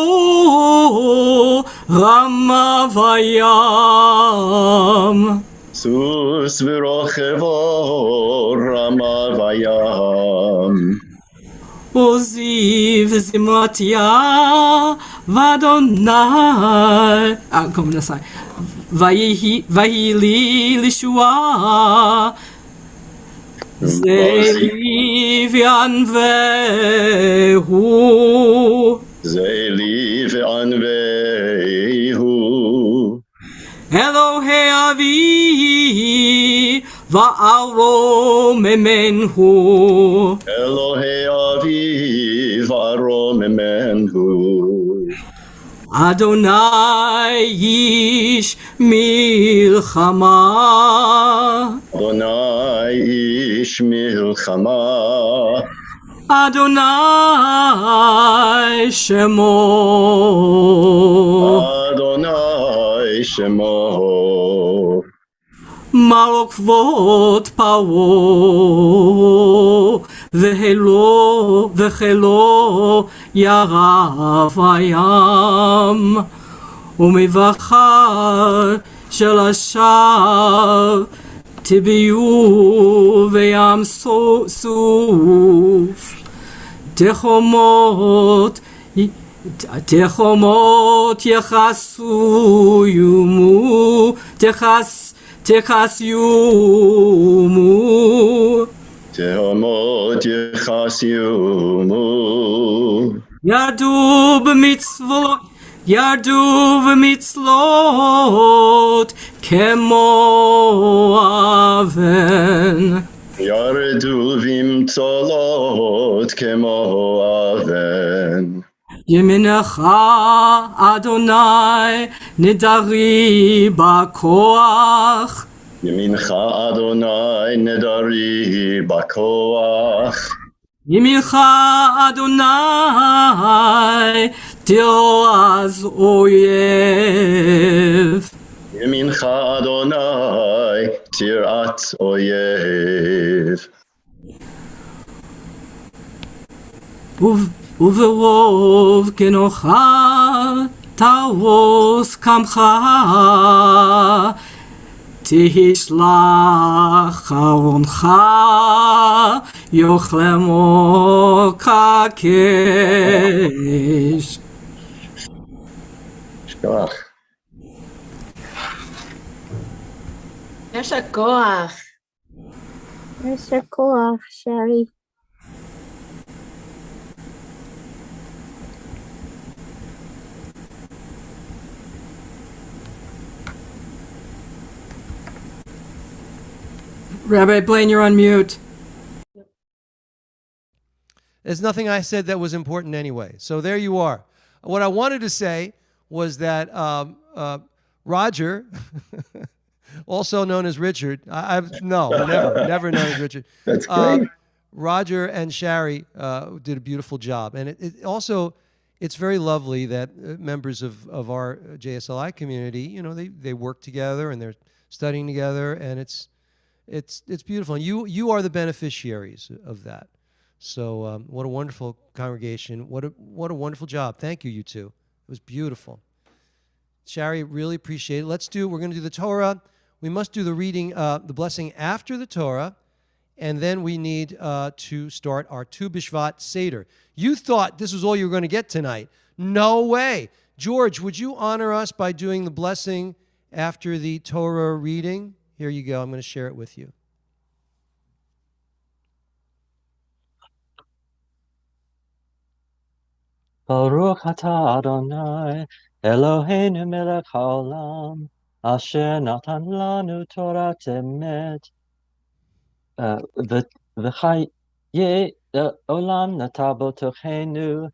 רמה וים Sus v'rochevo rama vayam. עוזי וזמרתיה ואדוני כל מיני סי ויהי לי לישועה זה לי וענווהו זה לי וענווהו אלוהי אבי וארוממנו אלוהי אבי וארוממנו אדוני איש מלחמה אדוני איש מלחמה אדוני שמו אדוני שמו מלוא כבוד פרעה וחילו ירב הים ומבחר של השער Tibiu ve'am suf Techomot yechasu yumu techas yumu תהומות יחסיומו. ירדו במצלות כמו אבן. ירדו במצלות כמו אבן. ימינך אדוני נדרי בכוח. ימינך אדוני נדרי בכוח. ימינך אדוני תעז אויב. ימינך אדוני תרעת אויב. וברוב כנוחה תעוש קמך. תשלח ארונך יאכלמו כקש. שכוח. יישר כוח. יישר כוח, שרי. Rabbi Blaine, you're on mute. There's nothing I said that was important anyway. So there you are. What I wanted to say was that Roger, also known as Richard, never known as Richard. That's great. Roger and Shari did a beautiful job. And it also, it's very lovely that members of our JSLI community, you know, they work together and they're studying together, and it's beautiful. And you are the beneficiaries of that. So what a wonderful congregation. What a wonderful job. Thank you, you two. It was beautiful. Shari, really appreciate it. We're going to do the Torah. We must do the reading, the blessing after the Torah, and then we need to start our Tu Bishvat Seder. You thought this was all you were going to get tonight. No way. George, would you honor us by doing the blessing after the Torah reading? Here you go. I'm going to share it with you. Baruch atah Adonai Eloheinu melech haolam asher natan lanu Torah emet v'chaye olam nata botochenu.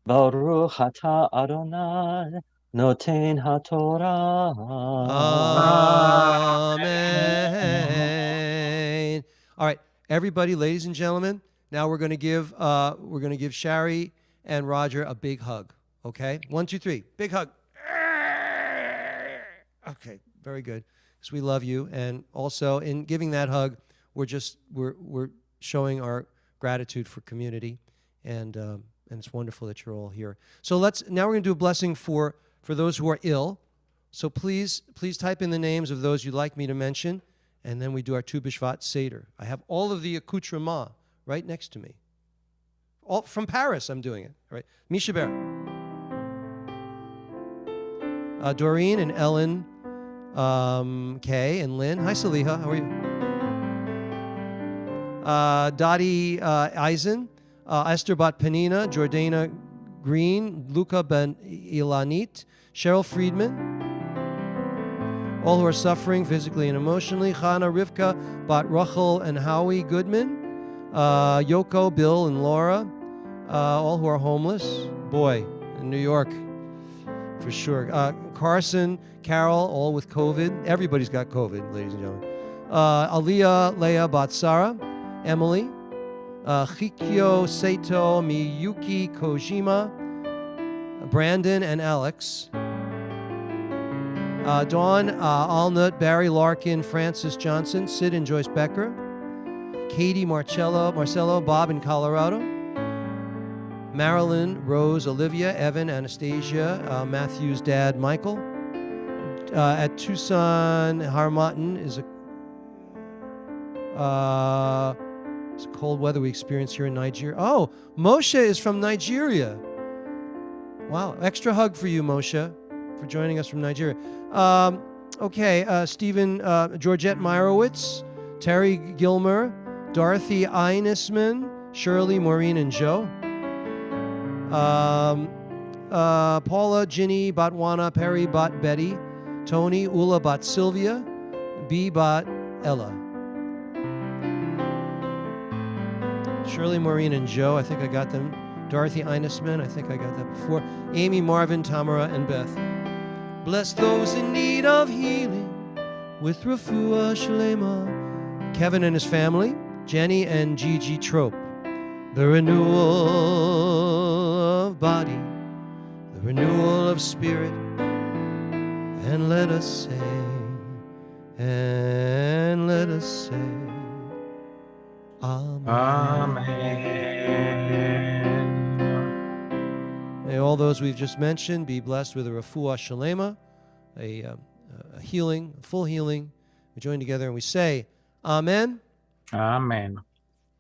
Baruch atah Adonai noten haTorah. Amen. All right, everybody, ladies and gentlemen. Now we're going to give Shari and Roger a big hug. Okay, 1, 2, 3, big hug. Okay, very good. Because we love you, and also in giving that hug, we're showing our gratitude for community, and it's wonderful that you're all here. So now we're going to do a blessing for those who are ill. So please type in the names of those you'd like me to mention, and then we do our Tu Bishvat Seder. I have all of the accoutrements right next to me. All from Paris, I'm doing it. All right, Misha Ber, Doreen and Ellen, Kay and Lynn. Hi, Saliha. How are you? Dottie Eisen, Esther Bat Penina, Jordana Green, Luca Ben Ilanit, Cheryl Friedman. All who are suffering physically and emotionally. Chana, Rivka, Bat Rachel and Howie Goodman. Yoko, Bill, and Laura, all who are homeless. Boy, in New York, for sure. Carson, Carol, all with COVID. Everybody's got COVID, ladies and gentlemen. Aliyah, Leah, Batsara, Emily, Chikyo, Seito, Miyuki, Kojima, Brandon, and Alex. Dawn, Alnut, Barry Larkin, Francis Johnson, Sid and Joyce Becker. Katie, Marcelo, Bob in Colorado, Marilyn, Rose, Olivia, Evan, Anastasia, Matthew's dad, Michael. At Tucson, Harmatan is It's cold weather we experience here in Nigeria. Oh, Moshe is from Nigeria. Wow, extra hug for you, Moshe, for joining us from Nigeria. Okay, Stephen, Georgette Meyerowitz, Terry Gilmer, Dorothy Einesman, Shirley, Maureen, and Joe. Paula, Ginny, Botwana, Perry, Bot Betty, Tony, Ula, Bot Sylvia, B, Bot Ella. Shirley, Maureen, and Joe, I think I got them. Dorothy Einesman, I think I got that before. Amy, Marvin, Tamara, and Beth. Bless those in need of healing with refuah shlema. Kevin and his family, Jenny and Gigi Trope. The renewal of body, the renewal of spirit, and let us say, Amen. Amen. May all those we've just mentioned be blessed with a refuah shalema, a healing, a full healing. We join together and we say, Amen. Amen.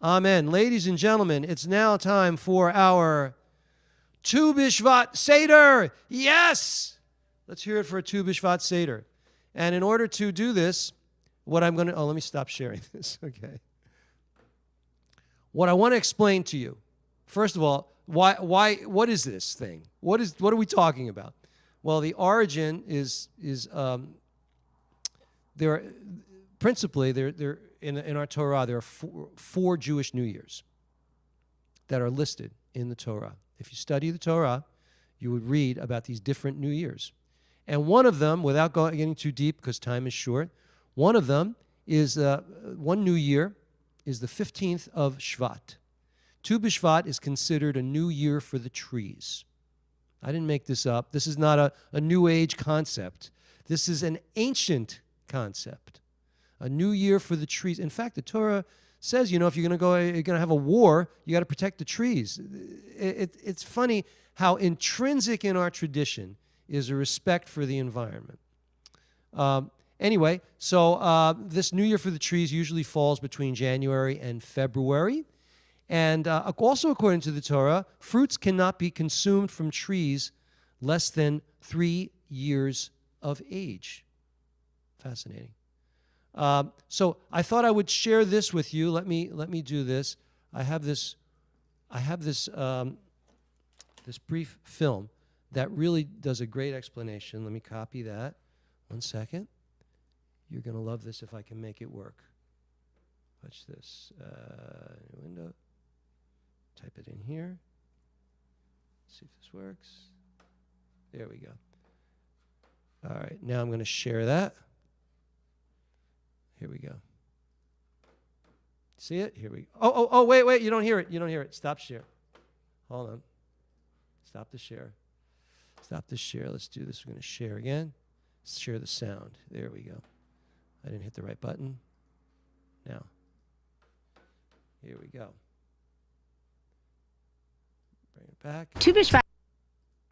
Amen. Ladies and gentlemen, it's now time for our Tu Bishvat Seder. Yes! Let's hear it for a Tu Bishvat Seder. And in order to do this, let me stop sharing this, okay. What I want to explain to you, first of all, what is this thing? What are we talking about? Well, the origin is principally in our Torah, there are four Jewish New Years that are listed in the Torah. If you study the Torah, you would read about these different New Years. And one of them, without getting too deep because time is short, one of them is one New Year is the 15th of Shvat. Tu B'Shvat is considered a new year for the trees. I didn't make this up. This is not a New Age concept. This is an ancient concept. A new year for the trees. In fact, the Torah says, if you're going to have a war, you got to protect the trees. It's funny how intrinsic in our tradition is a respect for the environment. Anyway, so this New Year for the trees usually falls between January and February. And also according to the Torah, fruits cannot be consumed from trees less than 3 years of age. Fascinating. So I thought I would share this with you. Let me do this. I have this brief film that really does a great explanation. Let me copy that. 1 second. You're going to love this if I can make it work. Watch this. New window. Type it in here. See if this works. There we go. All right, now I'm going to share that. Here we go. See it? Here we go. Oh, wait. You don't hear it. Stop share. Hold on. Stop the share. Let's do this. We're going to share again. Let's share the sound. There we go. I didn't hit the right button. Now. Here we go. Bring it back. Tu B'Shvat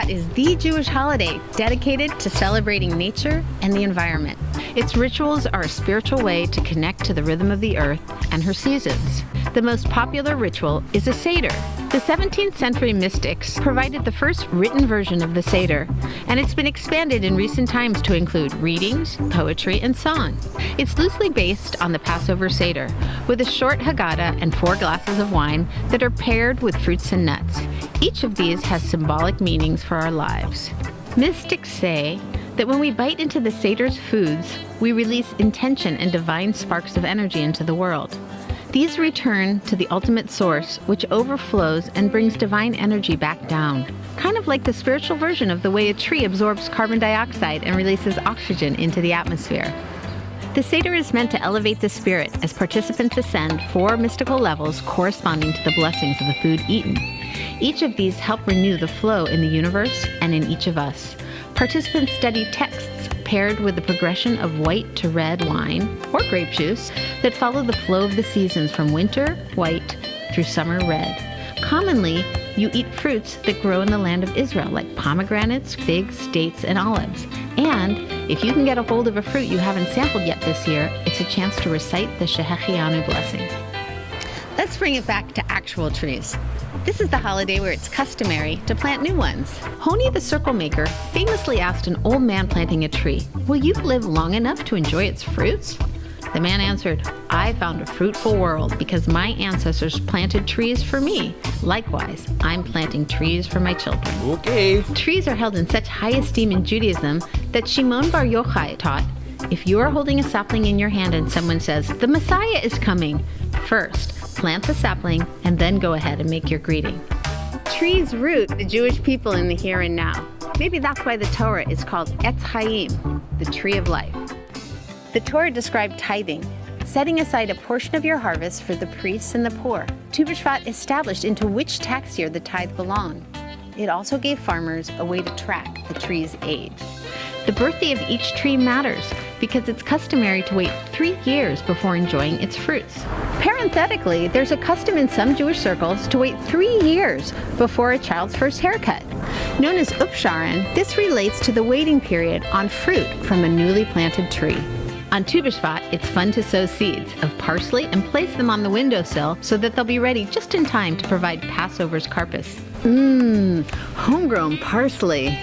is the Jewish holiday dedicated to celebrating nature and the environment. Its rituals are a spiritual way to connect to the rhythm of the earth and her seasons. The most popular ritual is a Seder. The 17th century mystics provided the first written version of the Seder, and it's been expanded in recent times to include readings, poetry, and song. It's loosely based on the Passover Seder, with a short Haggadah and 4 glasses of wine that are paired with fruits and nuts. Each of these has symbolic meanings for our lives. Mystics say that when we bite into the Seder's foods, we release intention and divine sparks of energy into the world. These return to the ultimate source, which overflows and brings divine energy back down. Kind of like the spiritual version of the way a tree absorbs carbon dioxide and releases oxygen into the atmosphere. The Seder is meant to elevate the spirit as participants ascend 4 mystical levels corresponding to the blessings of the food eaten. Each of these help renew the flow in the universe and in each of us. Participants study texts paired with the progression of white to red wine or grape juice that follow the flow of the seasons from winter, white, through summer, red. Commonly, you eat fruits that grow in the land of Israel, like pomegranates, figs, dates, and olives. And If you can get a hold of a fruit you haven't sampled yet this year, it's a chance to recite the Shehechianu blessing. Let's bring it back to actual trees. This is the holiday where it's customary to plant new ones. Honi the circle maker famously asked an old man planting a tree, "Will you live long enough to enjoy its fruits?" The man answered, "I found a fruitful world because my ancestors planted trees for me. Likewise, I'm planting trees for my children." Okay. Trees are held in such high esteem in Judaism that Shimon Bar Yochai taught, if you are holding a sapling in your hand and someone says, "The Messiah is coming," first, plant the sapling and then go ahead and make your greeting. Trees root the Jewish people in the here and now. Maybe that's why the Torah is called Etz Chaim, the tree of life. The Torah described tithing, setting aside a portion of your harvest for the priests and the poor. Tu B'Shvat established into which tax year the tithe belonged. It also gave farmers a way to track the tree's age. The birthday of each tree matters because it's customary to wait 3 years before enjoying its fruits. Parenthetically, there's a custom in some Jewish circles to wait 3 years before a child's first haircut. Known as Upsharon, this relates to the waiting period on fruit from a newly planted tree. On Tu B'Shvat, it's fun to sow seeds of parsley and place them on the windowsill so that they'll be ready just in time to provide Passover's karpas. Homegrown parsley.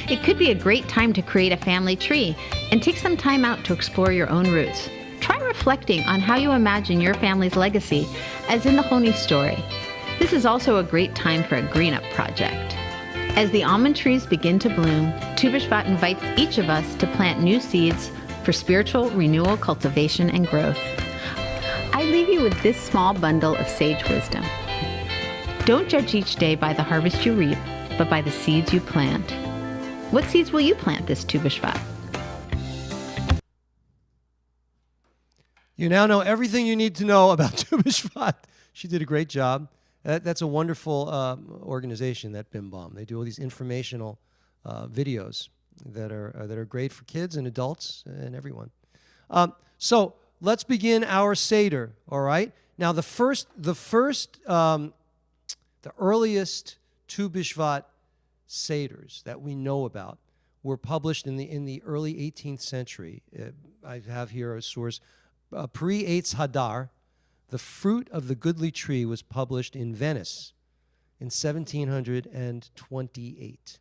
It could be a great time to create a family tree and take some time out to explore your own roots. Try reflecting on how you imagine your family's legacy, as in the Honi story. This is also a great time for a green-up project. As the almond trees begin to bloom, Tu B'Shvat invites each of us to plant new seeds for spiritual renewal, cultivation, and growth. I leave you with this small bundle of sage wisdom. Don't judge each day by the harvest you reap, but by the seeds you plant. What seeds will you plant this Tu B'Shvat? You now know everything you need to know about Tu B'Shvat. She did a great job. That's a wonderful organization, that Bim Bom. They do all these informational videos that are great for kids and adults and everyone. So let's begin our Seder. All right. Now the earliest Tu B'Shvat Seders that we know about were published in the early 18th century. I have here a source. Pre-Eitz Hadar, The Fruit of the Goodly Tree, was published in Venice in 1728.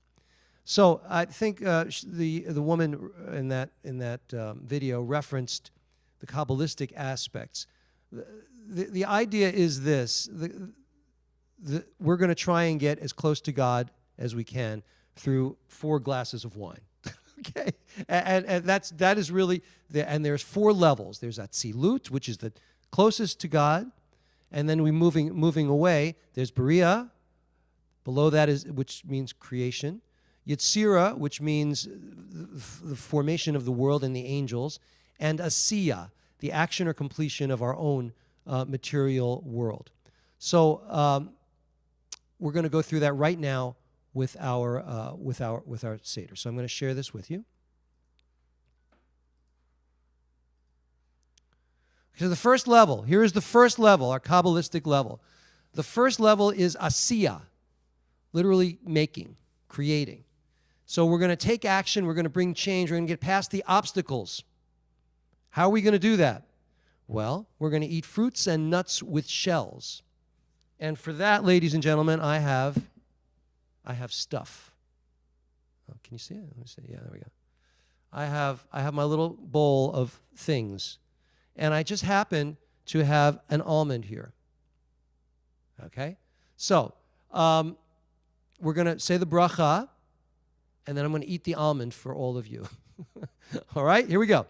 So I think the woman in that video referenced the Kabbalistic aspects. The idea is this: we're going to try and get as close to God as we can through 4 glasses of wine. Okay, and that is really and there's 4 levels. There's Atzilut, which is the closest to God, and then we moving away. There's Bria, below that which means creation. Yetzira, which means the formation of the world and the angels, and Asiya, the action or completion of our own material world. So we're going to go through that right now with our Seder. So I'm going to share this with you. So the first level, here is the first level, our Kabbalistic level. The first level is Asiya, literally making, creating. So we're going to take action, we're going to bring change, we're going to get past the obstacles. How are we going to do that? Well, we're going to eat fruits and nuts with shells. And for that, ladies and gentlemen, I have stuff. Oh, can you see it? Let me see. Yeah, there we go. I have my little bowl of things. And I just happen to have an almond here. Okay? So, we're going to say the bracha, and then I'm going to eat the almond for all of you. All right? Here we go.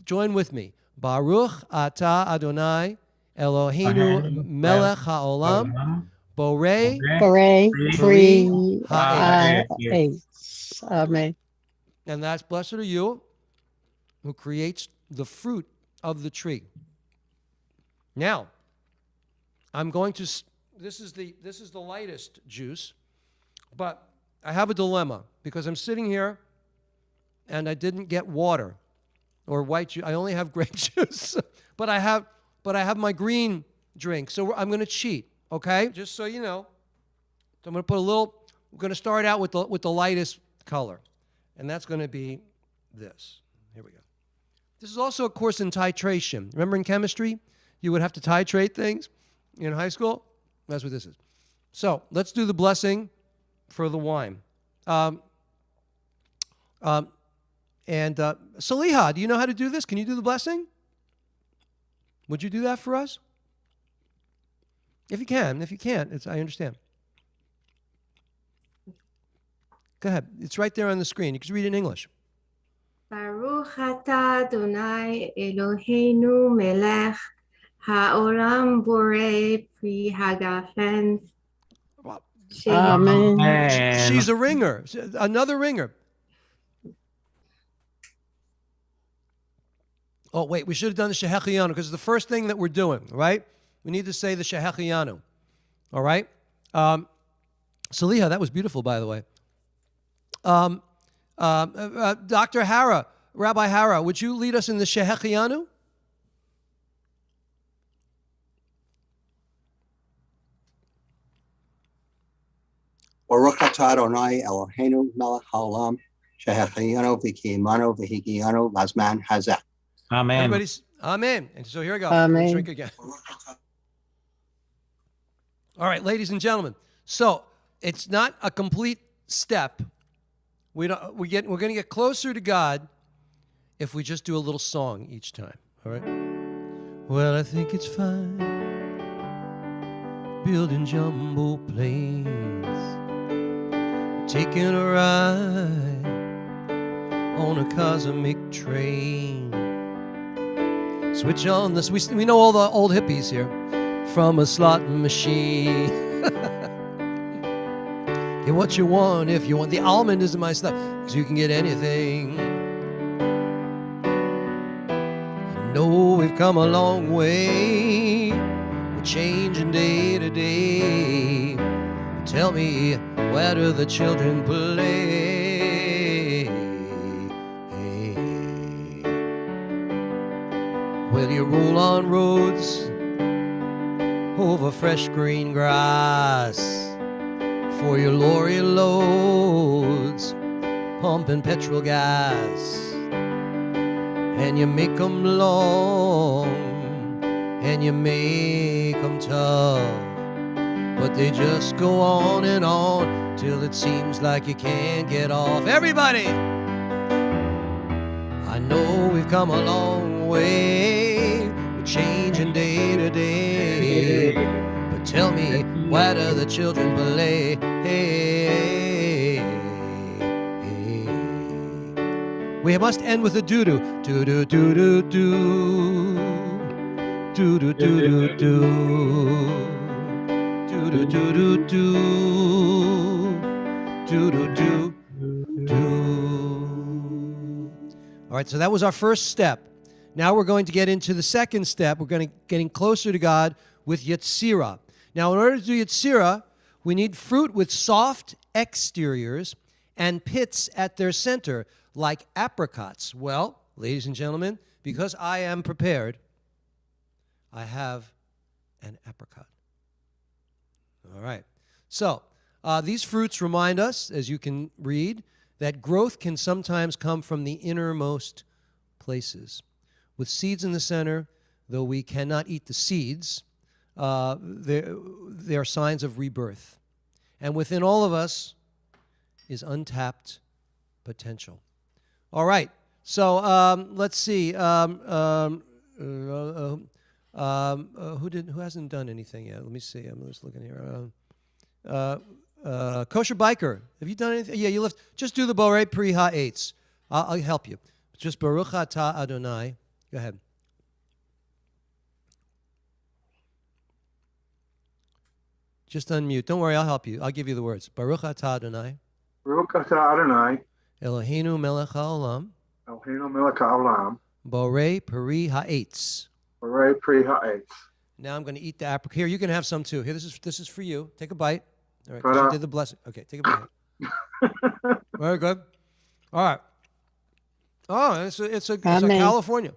Join with me. Baruch atah Adonai Eloheinu melech haolam borei pri ha'etz. Amen. And that's blessed are you who creates the fruit of the tree. Now, I'm going to. This is the lightest juice, but I have a dilemma because I'm sitting here, and I didn't get water or white juice. I only have grape juice, but I have my green drink. So I'm going to cheat. Okay, just so you know. So I'm going to put a little. We're going to start out with the lightest color, and that's going to be this. Here we go. This is also a course in titration. Remember in chemistry, you would have to titrate things in high school? That's what this is. So let's do the blessing for the wine. Saliha, do you know how to do this? Can you do the blessing? Would you do that for us? If you can. If you can't, I understand. Go ahead. It's right there on the screen. You can read it in English. Baruch atah Adonai Eloheinu melech haolam borei pri hagafen. Amen. She's a ringer. Another ringer. Oh, wait. We should have done the Shehecheyanu because it's the first thing that we're doing, right? We need to say the Shehecheyanu. All right? Saliha, that was beautiful, by the way. Dr. Hara, Rabbi Hara, would you lead us in the Shehecheyanu? Baruch atah Adonai Eloheinu melech haolam shehecheyanu v'kiyimanu v'higiyanu lazman hazeh. Amen. Everybody's amen. And so here we go. Amen. Let's drink again. All right, ladies and gentlemen. So it's not a complete step. We're going to get closer to God if we just do a little song each time. All right. Well, I think it's fine building jumbo planes, taking a ride on a cosmic train. Switch on this. We know all the old hippies here. From a slot machine. Get what you want if you want. The almond is my stuff because you can get anything. I know we've come a long way. We're changing day to day. Tell me, where do the children play? Will you roll on roads over fresh green grass for your lorry loads, pumping petrol gas? And you make them long and you make them tough, but they just go on and on till it seems like you can't get off. Everybody! I know we've come a long way, we're changing day to day, but tell me, why do the children play? We must end with a doo-doo. Doo-doo, doo-doo, doo. Doo-doo, doo-doo, doo. Doo-doo, doo-doo, doo. Doo-doo, doo, doo. All right, so that was our first step. Now we're going to get into the second step. We're going to getting closer to God with Yetzirah. Now, in order to do Yetzirah, we need fruit with soft exteriors and pits at their center, like apricots. Well, ladies and gentlemen, because I am prepared, I have an apricot. All right. So these fruits remind us, as you can read, that growth can sometimes come from the innermost places. With seeds in the center, though we cannot eat the seeds, they are signs of rebirth. And within all of us is untapped potential. All right. So let's see. Who hasn't done anything yet? Let me see. I'm just looking here. Kosher Biker, have you done anything? Yeah, you left. Just do the Borei Pri Ha'etz. I'll help you. Just Baruch Atah Adonai. Go ahead. Just unmute. Don't worry, I'll help you. I'll give you the words. Baruch Atah Adonai. Baruch Atah Adonai. Eloheinu melech haolam. Eloheinu melech haolam. Borei Pri Ha'etz. Borei Pri Ha'etz. Now I'm going to eat the apricot. Here, you can have some too. Here, this is for you. Take a bite. All right, Ta-da. you did the blessing. Okay, take a bite. Very good. All right. Oh, it's a California.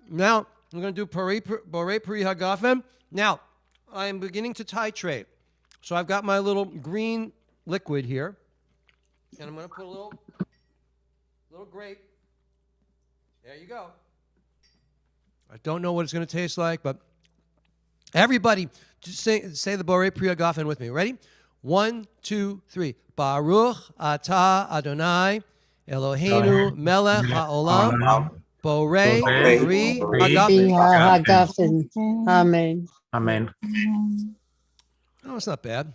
Now I'm going to do Borei Pri Hagafen. Now I am beginning to titrate. So I've got my little green liquid here, and I'm going to put a little grape There you go. I don't know what it's going to taste like, but everybody, just say the Borei Pri Hagafen with me. Ready? 1, 2, 3. Baruch atah Adonai Eloheinu melech haolam Borei Pri Hagafen. Amen. Amen. Oh, it's not bad.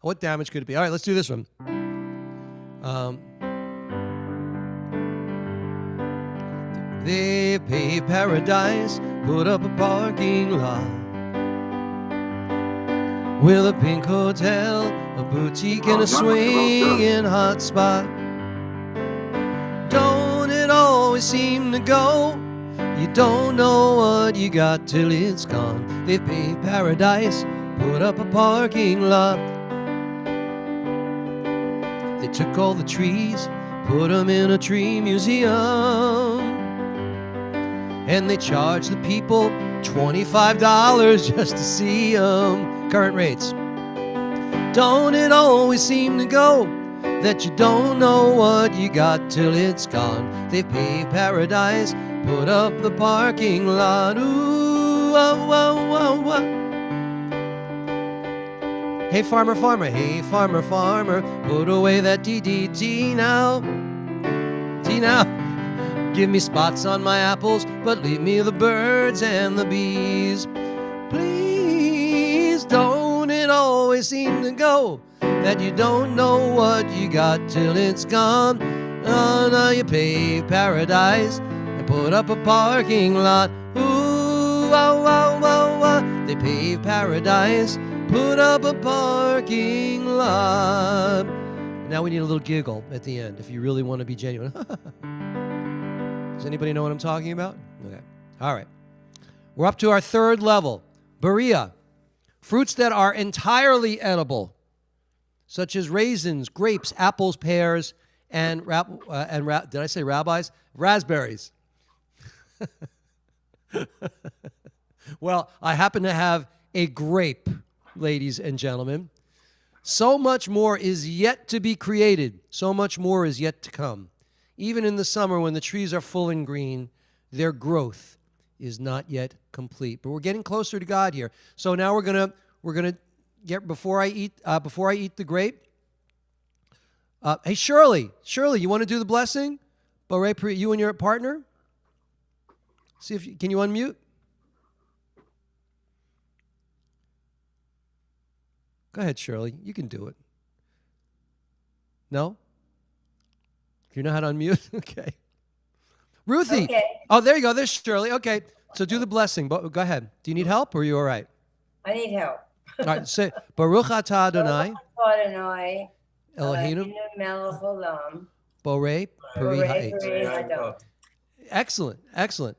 What damage could it be? All right, let's do this one. They paved paradise, put up a parking lot with a pink hotel, a boutique, and a swinging hot spot. Don't it always seem to go? You don't know what you got till it's gone. They paved paradise, put up a parking lot. They took all the trees, put them in a tree museum. And they charge the people $25 just to see them. Current rates. Don't it always seem to go that you don't know what you got till it's gone? They paved paradise, put up the parking lot. Ooh, oh, oh, oh, oh. Hey, farmer, farmer, hey, farmer, farmer, put away that DDT now. T now. Give me spots on my apples, but leave me the birds and the bees. Please, don't it always seem to go that you don't know what you got till it's gone? Oh, now you pave paradise and put up a parking lot. Ooh, wow, wow, wow, wow. They pave paradise, put up a parking lot. Now we need a little giggle at the end if you really want to be genuine. Does anybody know what I'm talking about? Okay. All right. We're up to our third level. Berea. Fruits that are entirely edible, such as raisins, grapes, apples, pears, and did I say rabbis? Raspberries. Well, I happen to have a grape, ladies and gentlemen. So much more is yet to be created. So much more is yet to come. Even in the summer when the trees are full and green, their growth is not yet complete. But we're getting closer to God here. So now we're gonna get before I eat the grape. Hey Shirley, you want to do the blessing? Borei Pri, you and your partner. See if can you unmute? Go ahead, Shirley. You can do it. No? You know how to unmute? Okay. Ruthie. Okay. Oh, there you go. There's Shirley. Okay. So do the blessing. Go ahead. Do you need help or are you all right? I need help. All right. Say, Baruch atah Adonai. Adonai. Eloheinu. Melech haolam. Borei Pri Ha'etz. Excellent.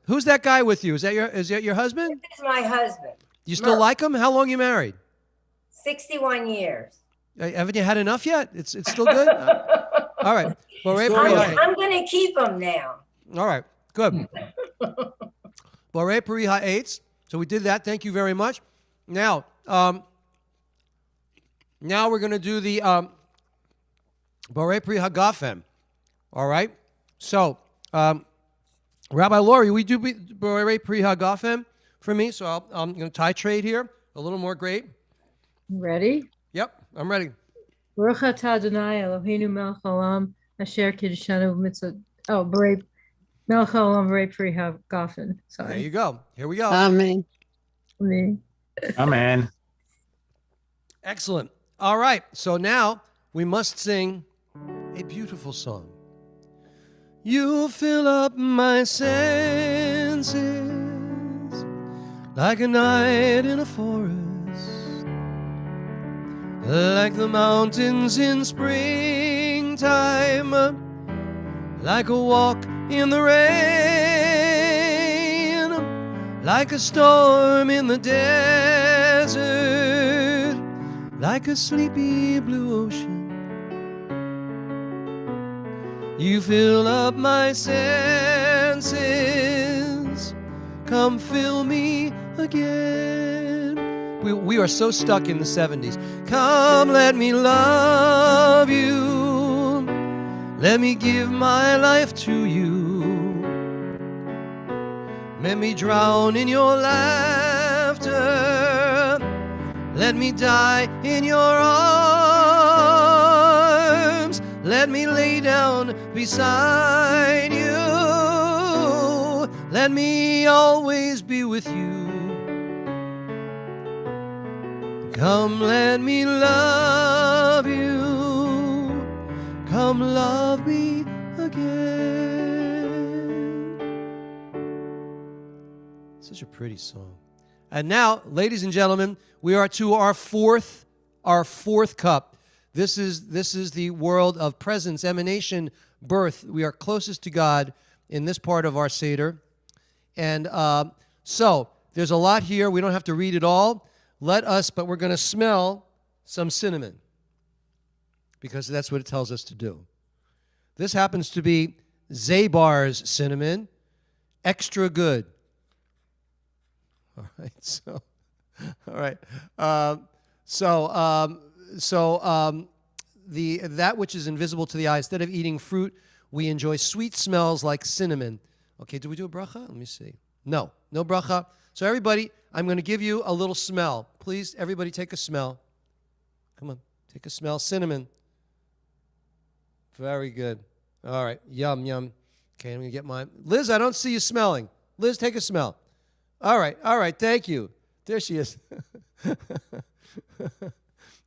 Who's that guy with you? Is that your husband? This is my husband. You still like him? How long you married? 61 years. Haven't you had enough yet? It's still good? All right. I'm going to keep him now. All right. Good. Borei Pri Ha'etz. So we did that. Thank you very much. Now we're going to do the Borei Pri Hagafen. All right. So, Rabbi Lori, we do Borei Pri Hagafen for me. So I'm going to titrate here a little more grape. Ready? Yep, I'm ready. Baruch atah Adonai Eloheinu melech haolam asher kiddushanu b'mitzvot. Oh, Borei melech haolam Borei Pri Hagafen. Sorry. There you go. Here we go. Amen. Amen. Excellent. All right. So now we must sing a beautiful song. You fill up my senses like a night in a forest, like the mountains in springtime, like a walk in the rain, like a storm in the desert, like a sleepy blue ocean. You fill up my senses, come fill me again. We are so stuck in the 70s. Come, let me love you. Let me give my life to you. Let me drown in your laughter. Let me die in your arms. Let me lay down beside you. Let me always be with you. Come, let me love you. Come, love me again. Such a pretty song. And now, ladies and gentlemen, we are to our fourth cup. This is the world of presence, emanation, birth. We are closest to God in this part of our Seder. And so there's a lot here. We don't have to read it all. But we're going to smell some cinnamon because that's what it tells us to do. This happens to be Zabar's cinnamon, extra good. All right, that which is invisible to the eye. Instead of eating fruit, we enjoy sweet smells like cinnamon. Okay, do we do a bracha? Let me see. No bracha. So everybody, I'm going to give you a little smell. Please, everybody take a smell. Come on, take a smell. Cinnamon. Very good. All right, yum. Okay, I'm going to get mine. Liz, I don't see you smelling. Liz, take a smell. All right, thank you. There she is.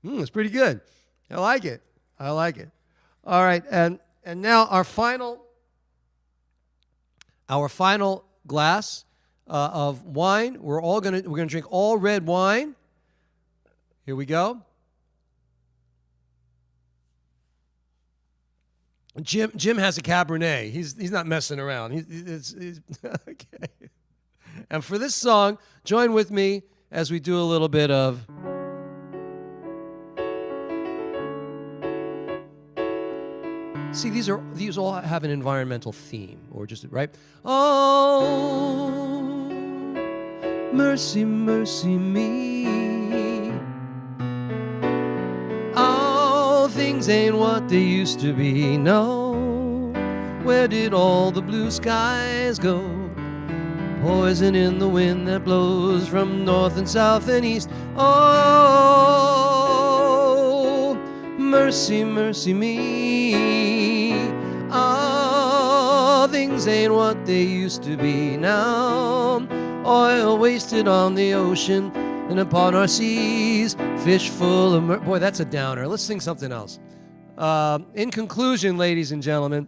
It's pretty good. I like it. All right, and now our final glass of wine. We're gonna drink all red wine. Here we go. Jim has a Cabernet. He's not messing around. He's okay. And for this song, join with me as we do a little bit of. See, these all have an environmental theme, or just right. Oh, mercy, mercy me. Oh, things ain't what they used to be. No, where did all the blue skies go? Poison in the wind that blows from north and south and east. Oh, mercy, mercy me. Oh, things ain't what they used to be now. Oil wasted on the ocean and upon our seas. Fish full of boy, that's a downer. Let's sing something else. In conclusion, ladies and gentlemen,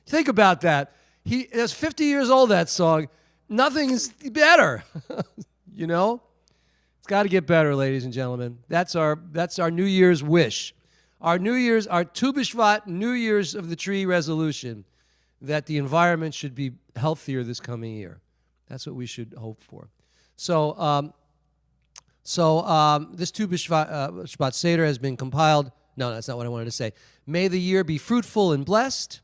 think about that. That's 50 years old, that song. Nothing's better. You know? It's got to get better, ladies and gentlemen. That's our New Year's wish. Our Tu Bishvat New Year's of the Tree resolution, that the environment should be healthier this coming year. That's what we should hope for. So this Tu Bishvat Seder has been compiled. No, that's not what I wanted to say. May the year be fruitful and blessed.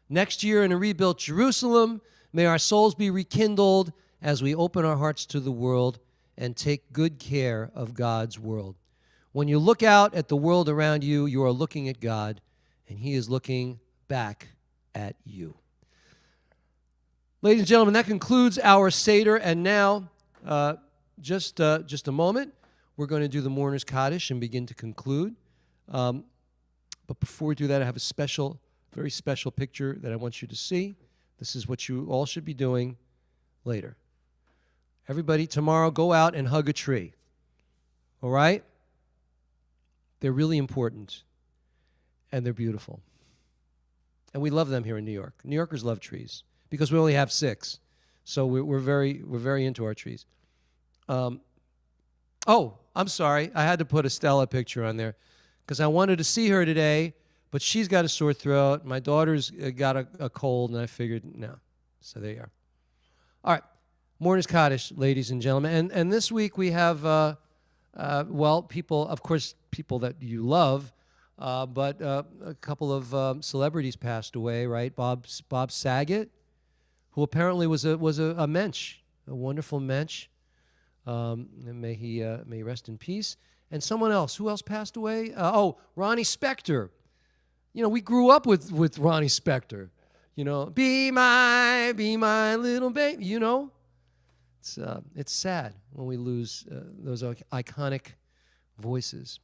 Next year in a rebuilt Jerusalem, may our souls be rekindled as we open our hearts to the world and take good care of God's world. When you look out at the world around you, you are looking at God, and He is looking back at you. Ladies and gentlemen, that concludes our Seder, and now, just a moment, we're going to do the Mourner's Kaddish and begin to conclude. But before we do that, I have a very special picture that I want you to see. This is what you all should be doing later. Everybody, tomorrow, go out and hug a tree. All right? They're really important, and they're beautiful. And we love them here in New York. New Yorkers love trees because we only have 6. So we're very into our trees. Oh, I'm sorry. I had to put a Stella picture on there because I wanted to see her today, but she's got a sore throat. My daughter's got a cold, and I figured, no. So there you are. All right. Mourner's Kaddish, ladies and gentlemen. And this week we have, people that you love, but a couple of celebrities passed away, right? Bob Saget, who apparently was a mensch, a wonderful mensch. And may he rest in peace. And someone else. Who else passed away? Ronnie Spector. You know, we grew up with Ronnie Spector. You know, be my little baby. You know, It's sad when we lose those iconic voices.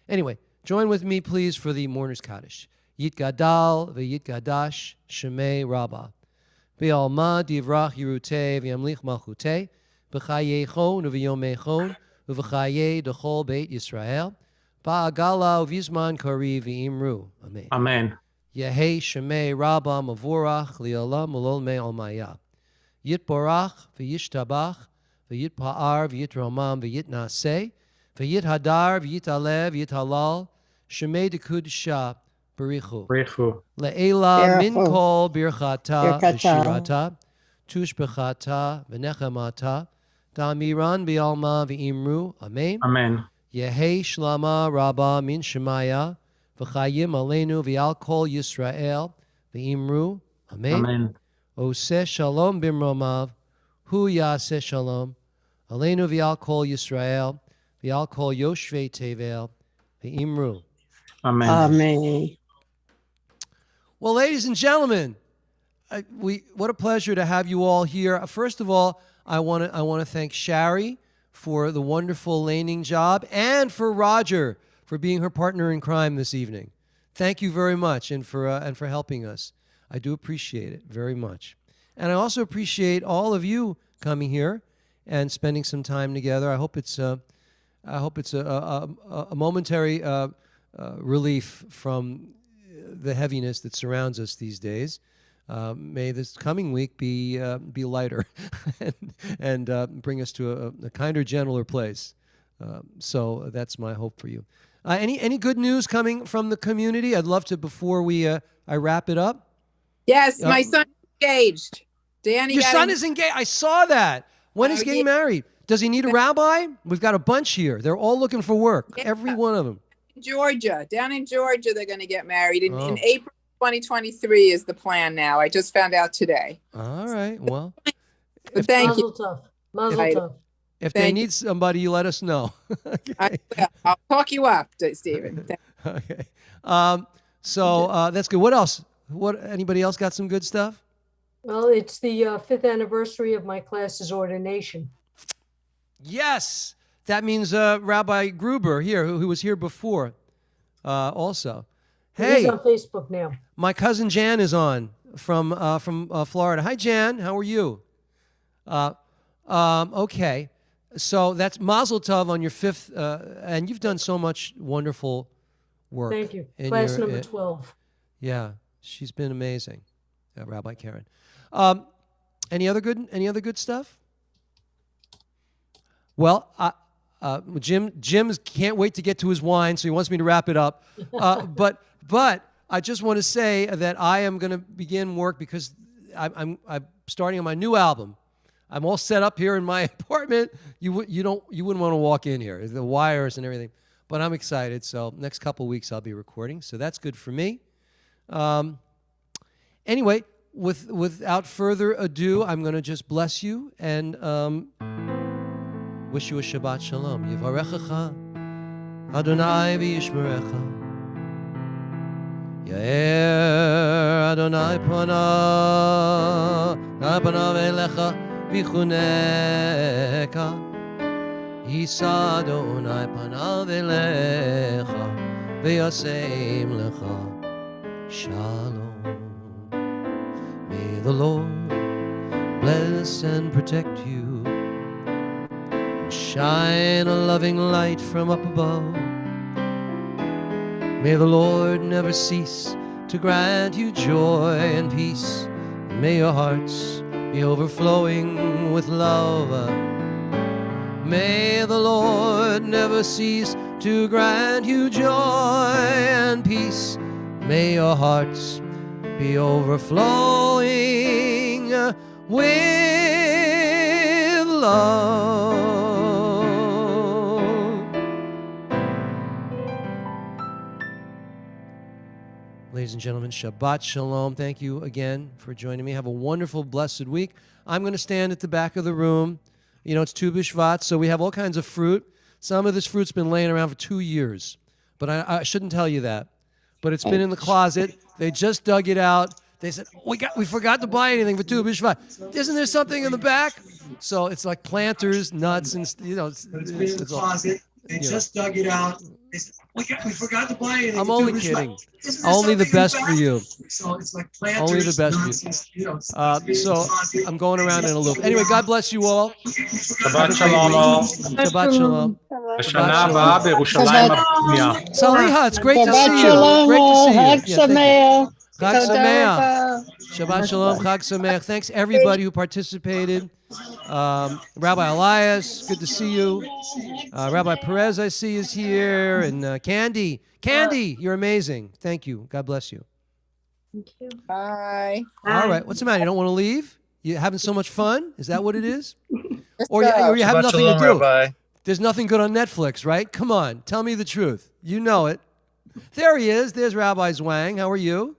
Anyway, join with me, please, for the Mourner's Kaddish. Yit Gadal v'Yit Gadash Shemei Rabbah. Be'alma divrach Yeruteh v'yamlich malchuteh b'chayechon v'yomechon v'chayei dechol Beit Yisrael ba'agala v'yizman kari v'imru. Amen. Amen. Yehei Shemei Rabbah Mavorach li'olam ulol me almaya. Yit borach v'yishtabach v'yit pa'ar v'yit romam v'yit naseh v'yit hadar v'yit alev v'yit halal Shemei dekudisha barichu. Barichu. Le'ela min kol birchata v'shirata tushbechata v'nechamata da'amiran bi'alma v'imru. Amen. Amen. Yehei shlama rabba min shemaya v'chayim aleinu v'al kol Yisrael v'imru. Amen. Amen. Oseh shalom bimromav hu yaseh shalom aleinu v'al kol Yisrael v'al kol yoshvei tevel v'imru. Amen. Amen. Well, ladies and gentlemen, what a pleasure to have you all here. First of all, I want to thank Shari for the wonderful laning job and for Roger for being her partner in crime this evening. Thank you very much and for helping us. I do appreciate it very much. And I also appreciate all of you coming here and spending some time together. I hope it's a momentary relief from the heaviness that surrounds us these days. May this coming week be lighter and bring us to a kinder, gentler place. So that's my hope for you. Any good news coming from the community? I'd love to, before I wrap it up. Yes, my son's engaged. Danny, your son is engaged. I saw that. When is he getting married? Does he need a rabbi? We've got a bunch here. They're all looking for work. Yeah. Every one of them. Georgia, down in Georgia, they're going to get married in April 2023 is the plan now. I just found out today. All right. Well, thank you. Mazel tov. If they need somebody, you let us know. Okay. I'll talk you up, Stephen. Okay. So that's good. What else? Anybody else got some good stuff? Well, it's the 5th anniversary of my class's ordination. Yes. That means Rabbi Gruber here, who was here before also. Hey. He's on Facebook now. My cousin Jan is on from Florida. Hi, Jan. How are you? Okay. So that's Mazel Tov on your 5th, and you've done so much wonderful work. Thank you. Class number 12. Yeah, she's been amazing, Rabbi Karen. Any other good stuff? Well, Jim can't wait to get to his wine, so he wants me to wrap it up. But I just want to say that I am going to begin work because I'm starting on my new album. I'm all set up here in my apartment. You wouldn't want to walk in here, the wires and everything. But I'm excited. So next couple weeks I'll be recording. So that's good for me. Anyway, without further ado, I'm going to just bless you and wish you a Shabbat Shalom. Yivarechecha Adonai v'yishmerecha. Ya'er Adonai panav elecha v'chuneka. Yisa Adonai panav elecha v'yasem lecha shalom. May the Lord bless and protect you, shine a loving light from up above. May the Lord never cease to grant you joy and peace. And may your hearts be overflowing with love. May the Lord never cease to grant you joy and peace. May your hearts be overflowing with love. Ladies and gentlemen, Shabbat Shalom. Thank you again for joining me. Have a wonderful, blessed week. I'm going to stand at the back of the room. You know, it's Tu Bishvat, so we have all kinds of fruit. Some of this fruit's been laying around for 2 years, but I shouldn't tell you that. But it's been in the closet. They just dug it out. They said, we forgot to buy anything for Tu Bishvat. Isn't there something in the back? So it's like planters, nuts, and it's all, closet. They just dug it out. They said, we forgot to buy anything. I'm only kidding. Only the best for you. So it's like planters, Only the best for you. So I'm going around in a loop. Anyway, God bless you all. Shabbat shalom all. Shabbat shalom. בשנה הבאה בירושלים הבנייה. Saliha, it's great to see you. Shalom, Great to see you. Chag Sameach. Chag Sameach. Shabbat shalom, Chag Sameach. Thanks everybody who participated. Rabbi Elias, good to see you. Rabbi Perez, I see, is here. And Candy, you're amazing. Thank you. God bless you. Thank you. Bye. All right. What's the matter? You don't want to leave? You having so much fun? Is that what it is? Or you have nothing to do? Rabbi. There's nothing good on Netflix, right? Come on. Tell me the truth. You know it. There he is. There's Rabbi Zwang. How are you?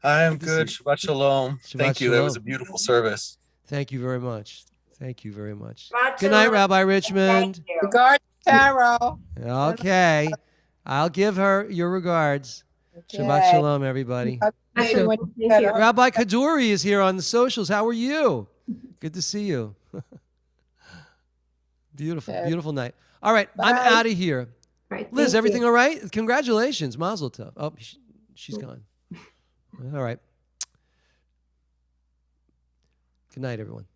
I am good. Shabbat shalom. Shabbat Thank you. shalom. That was a beautiful service. Thank you very much. Thank you very much. Shabbat Good night, shalom. Rabbi Richmond. Regards, Carol. Okay. I'll give her your regards. Shabbat Okay. shalom, everybody. Maybe when you get her- Rabbi Kaduri is here on the socials. How are you? Good to see you. Beautiful, Okay. beautiful night. All right, I'm Bye. out of here. Right, Liz, thank everything you. all right? Congratulations. Mazel tov. Oh, she's gone. All right. Good night, everyone.